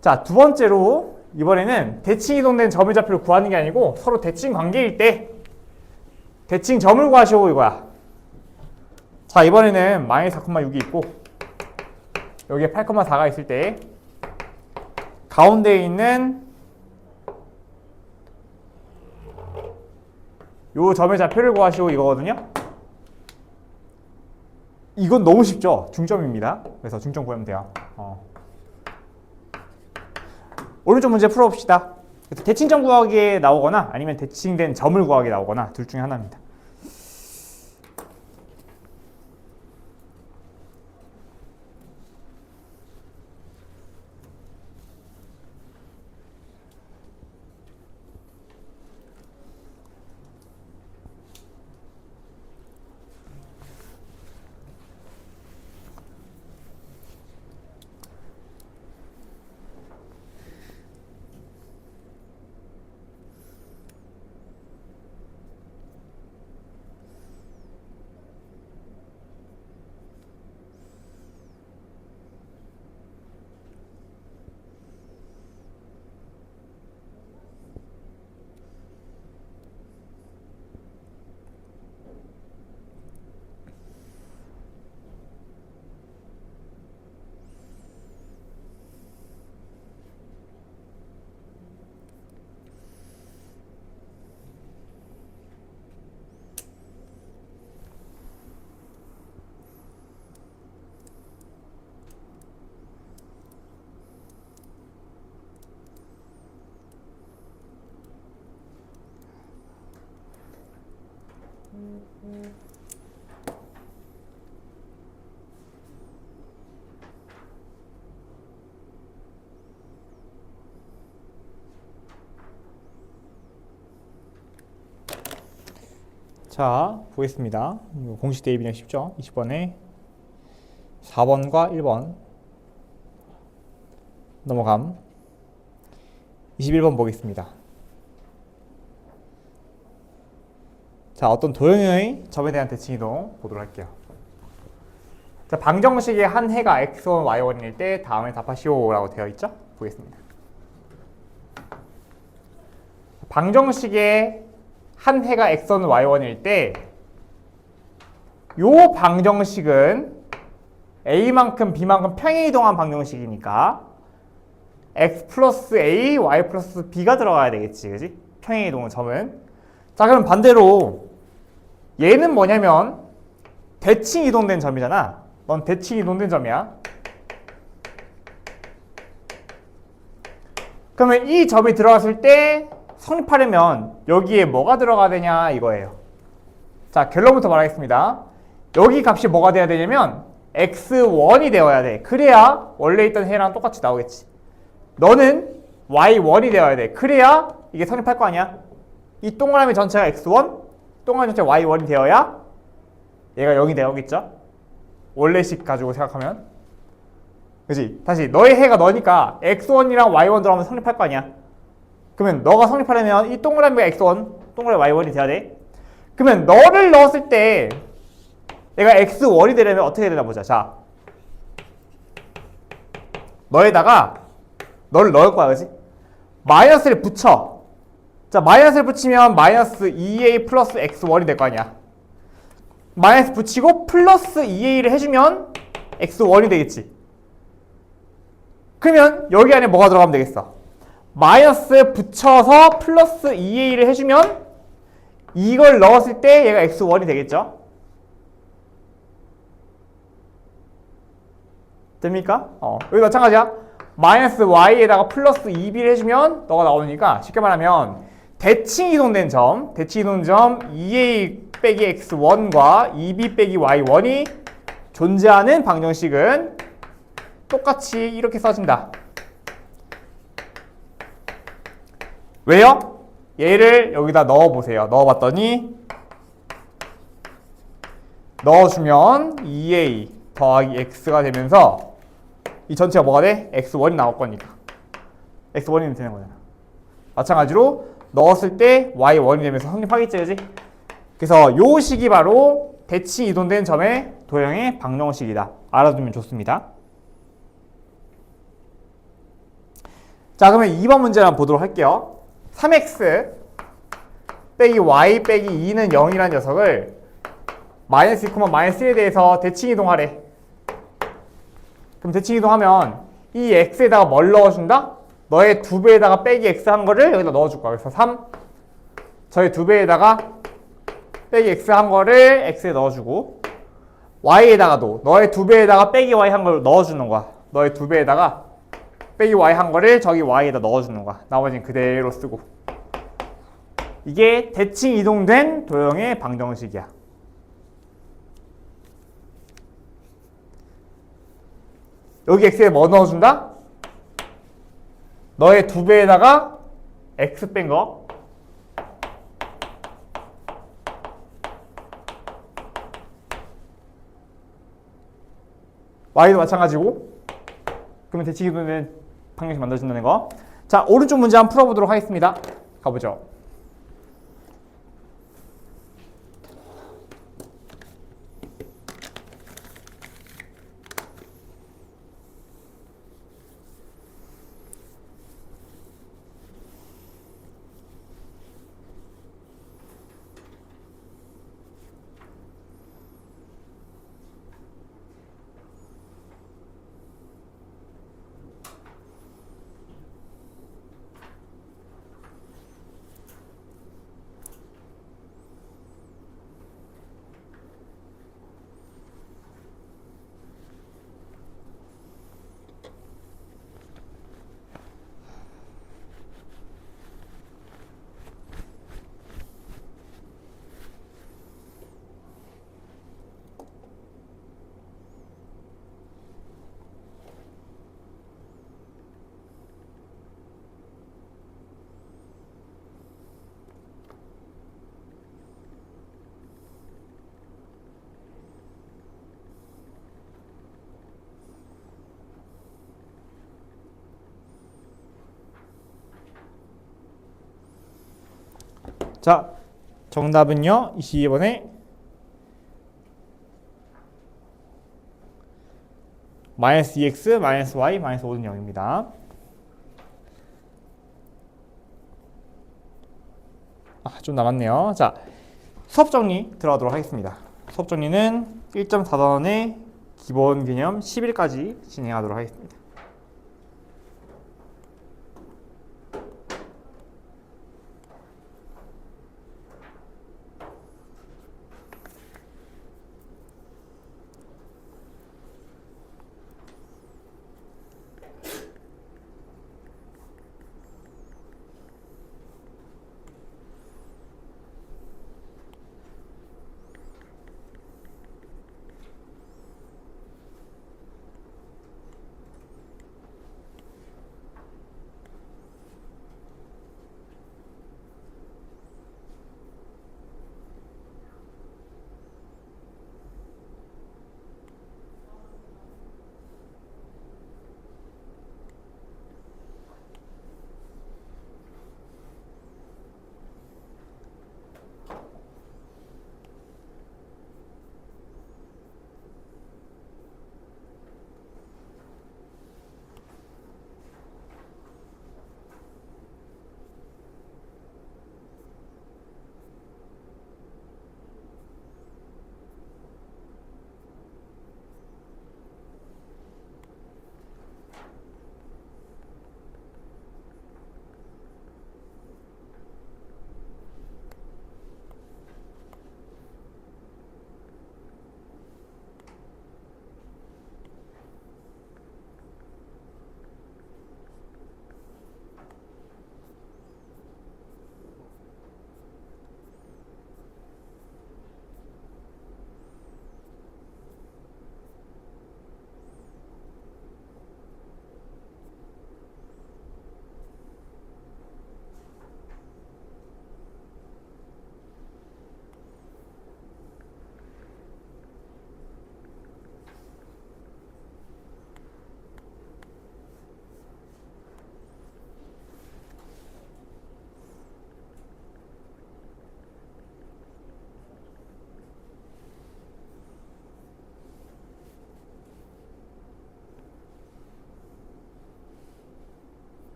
자, 두 번째로 이번에는 대칭 이동된 점의 좌표를 구하는 게 아니고 서로 대칭 관계일 때 대칭 점을 구하시오 이거야. 자, 이번에는 마이너스 4,6이 있고 여기에 8,4가 있을 때 가운데에 있는 요 점의 좌표를 구하시오 이거거든요. 이건 너무 쉽죠? 중점입니다. 그래서 중점 구하면 돼요. 오른쪽 문제 풀어봅시다. 대칭점 구하기에 나오거나 아니면 대칭된 점을 구하기에 나오거나 둘 중에 하나입니다. 자, 보겠습니다. 이거 공식 대입이랑 쉽죠? 20번에 4번과 1번 넘어감. 21번 보겠습니다. 자, 어떤 도형의 점에 대한 대칭이동 보도록 할게요. 자, 방정식의 한 해가 x1, y1일 때 다음에 답하시오라고 되어 있죠? 보겠습니다. 방정식의 한 해가 x1, y1일 때 요 방정식은 a만큼 b만큼 평행이동한 방정식이니까 x 플러스 a, y 플러스 b가 들어가야 되겠지, 그지? 평행이동의 점은. 자, 그럼 반대로 얘는 뭐냐면 대칭 이동된 점이잖아. 넌 대칭 이동된 점이야. 그러면 이 점이 들어갔을 때 성립하려면 여기에 뭐가 들어가야 되냐 이거예요. 자, 결론부터 말하겠습니다. 여기 값이 뭐가 돼야 되냐면 x1이 되어야 돼. 그래야 원래 있던 해랑 똑같이 나오겠지. 너는 y1이 되어야 돼. 그래야 이게 성립할 거 아니야. 이 동그라미 전체가 x1, 동그라미 전체가 y1이 되어야 얘가 0이 되어야겠죠. 원래식 가지고 생각하면. 그치? 다시 너의 해가 너니까 x1이랑 y1 들어가면 성립할 거 아니야. 그러면 너가 성립하려면 이 동그라미가 x1, 동그라미 y1이 돼야 돼. 그러면 너를 넣었을 때 얘가 x1이 되려면 어떻게 되나 보자. 자, 너에다가 너를 넣을 거야, 그치? 마이너스를 붙여. 자, 마이너스를 붙이면 마이너스 2a 플러스 x1이 될 거 아니야. 마이너스 붙이고 플러스 2a를 해주면 x1이 되겠지. 그러면 여기 안에 뭐가 들어가면 되겠어? 마이너스 붙여서 플러스 2a를 해주면 이걸 넣었을 때 얘가 x1이 되겠죠? 됩니까? 여기 마찬가지야. 마이너스 y에다가 플러스 2b를 해주면 너가 나오니까 쉽게 말하면 대칭 이동된 점, 대칭 이동된 점 2a 빼기 x1과 2b 빼기 y1이 존재하는 방정식은 똑같이 이렇게 써진다. 왜요? 얘를 여기다 넣어보세요. 넣어봤더니 넣어주면 2a 더하기 x가 되면서 이 전체가 뭐가 돼? x1이 나올 거니까 x1이 되는 거잖아. 마찬가지로 넣었을 때 y1이 되면서 성립하겠지, 그지? 그래서 요 식이 바로 대칭 이동된 점의 도형의 방정식이다. 알아두면 좋습니다. 자, 그러면 2번 문제를 한번 보도록 할게요. 3x 빼기 y 빼기 2는 0이라는 녀석을 마이너스 2, 마이너스 1에 대해서 대칭 이동하래. 그럼 대칭 이동하면 이 x에다가 뭘 넣어준다? 너의 2배에다가 빼기 x 한 거를 여기다 넣어줄 거야. 그래서 3, 저의 2배에다가 빼기 x 한 거를 x에 넣어주고 y에다가도 너의 2배에다가 빼기 y 한 걸 넣어주는 거야. 너의 2배에다가 빼기 y 한 거를 저기 y에다 넣어주는 거야. 나머지는 그대로 쓰고. 이게 대칭 이동된 도형의 방정식이야. 여기 x에 뭐 넣어준다? 너의 2배에다가 x 뺀 거. y도 마찬가지고. 그러면 대칭 이동된 방정식 만들어준다는 거. 자, 오른쪽 문제 한번 풀어보도록 하겠습니다. 가보죠. 자, 정답은요. 22번에 마이너스 2x 마이너스 y 마이너스 5는 0입니다. 좀 남았네요. 자, 수업 정리 들어가도록 하겠습니다. 수업 정리는 1.4단원의 기본 개념 10일까지 진행하도록 하겠습니다.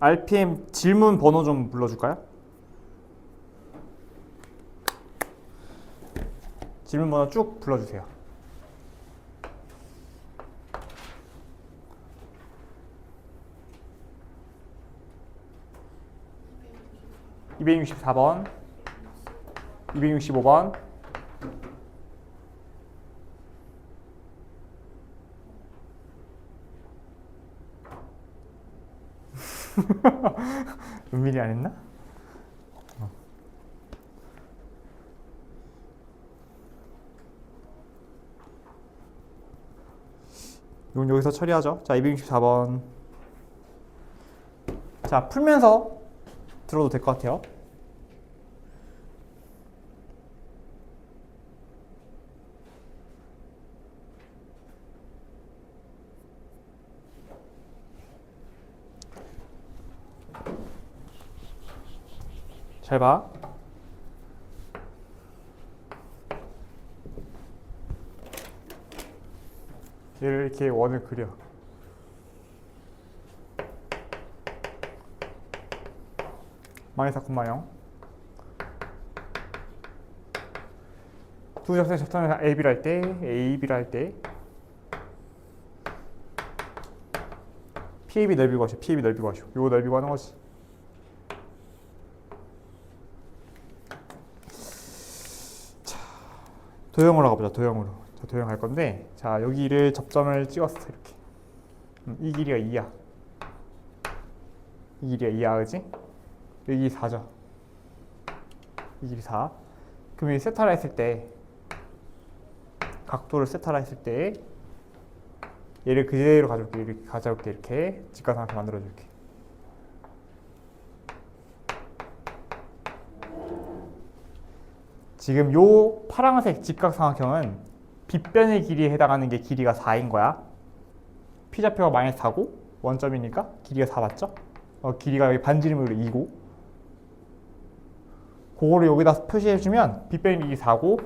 RPM 질문 번호 좀 불러줄까요? 질문 번호 쭉 불러주세요. (264번) 265번 은밀히 안 했나? 이건 여기서 처리하죠. 자, 264번. 자, 풀면서 들어도 될 것 같아요. 잘 봐. 얘를 이렇게 원을 그려. 마이너스 4,0 두 접선의 접선을 A, B를 할 때 A, B를 할 때 PAB 넓이 구하시오. PAB 넓이 구하시오. 요거 넓이 구하는 거지. 자, 도형으로 가보자. 도형으로. 자, 도형 할 건데, 자, 여기를 접점을 찍었어. 이렇게. 이 길이가 2야. 이 길이가 2야, 그지? 여기 4죠. 이 길이 4. 그럼 이 세타라 했을 때, 각도를 세타라 했을 때, 얘를 그대로 가져올게. 이렇게 가져올게. 이렇게 직각삼각형 만들어줄게. 지금 요 파란색 직각삼각형은 빗변의 길이에 해당하는 게 길이가 4인 거야. P좌표가 마이너스 4고 원점이니까 길이가 4 맞죠? 길이가 여기 반지름으로 2고 그거를 여기다 표시해주면 빗변의 길이 4고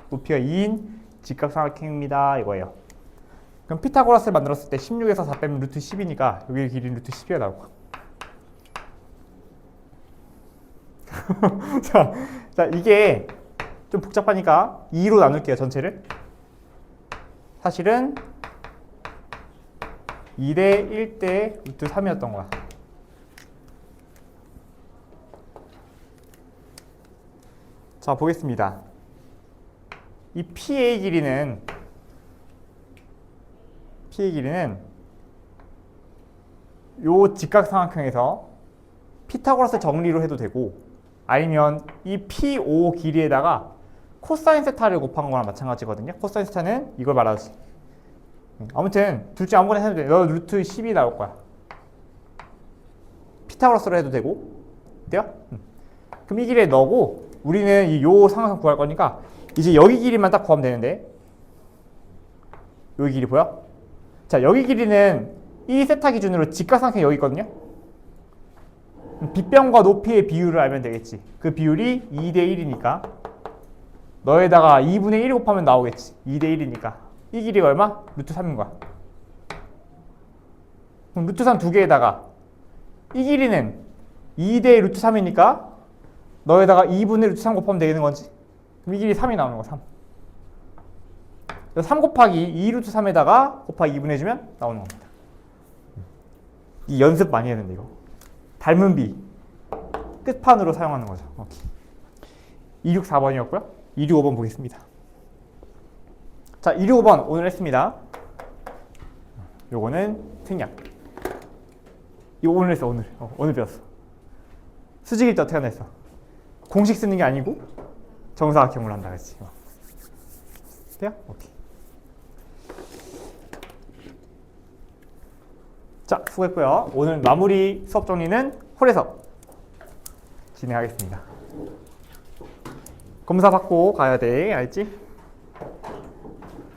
높이가 2인 직각삼각형입니다 이거예요. 그럼 피타고라스를 만들었을 때 16에서 4 빼면 루트 10이니까 여기 길이는 루트 10이가 나오고 자, 이게 좀 복잡하니까 2로 나눌게요 전체를. 사실은 2대 1대 루트 3이었던 거야. 자 보겠습니다. 이 P의 길이는 요 직각삼각형에서 피타고라스 정리로 해도 되고 아니면 이 P5 길이에다가 코사인 세타를 곱한 거랑 마찬가지거든요. 코사인 세타는 이걸 말하지. 아무튼 둘 중 아무거나 해도 돼. 너 루트 10이 나올 거야. 피타고라스로 해도 되고 돼요? 그럼 이 길이에 넣고 우리는 이 요 삼각형 구할 거니까 이제 여기 길이만 딱 구하면 되는데 여기 길이 보여? 자 여기 길이는 이 세타 기준으로 직각삼각형이 여기 있거든요. 빗변과 높이의 비율을 알면 되겠지. 그 비율이 2대 1이니까 너에다가 2분의 1 곱하면 나오겠지. 2대 1이니까 이 길이가 얼마? 루트 3인 거야. 그럼 루트 3 두 개에다가 이 길이는 2대 루트 3이니까 너에다가 2분의 루트 3 곱하면 되는 거지. 그럼 이 길이 3이 나오는 거야. 3. 3 곱하기 2 루트 3에다가 곱하기 2분 해주면 나오는 겁니다. 이 연습 많이 해야 되는데 이거. 닮은 비 끝판으로 사용하는 거죠. 오케이. 264번이었고요. 265번 보겠습니다. 자, 265번 오늘 했습니다. 요거는 생략. 이거 오늘 했어. 오늘 배웠어. 수직일 때 어떻게 하나 했어. 공식 쓰는 게 아니고 정사각형으로 한다 그랬지. 돼요? 오케이. 자, 수고했고요. 오늘 마무리 수업 정리는 홀에서 진행하겠습니다. 검사 받고 가야 돼. 알지?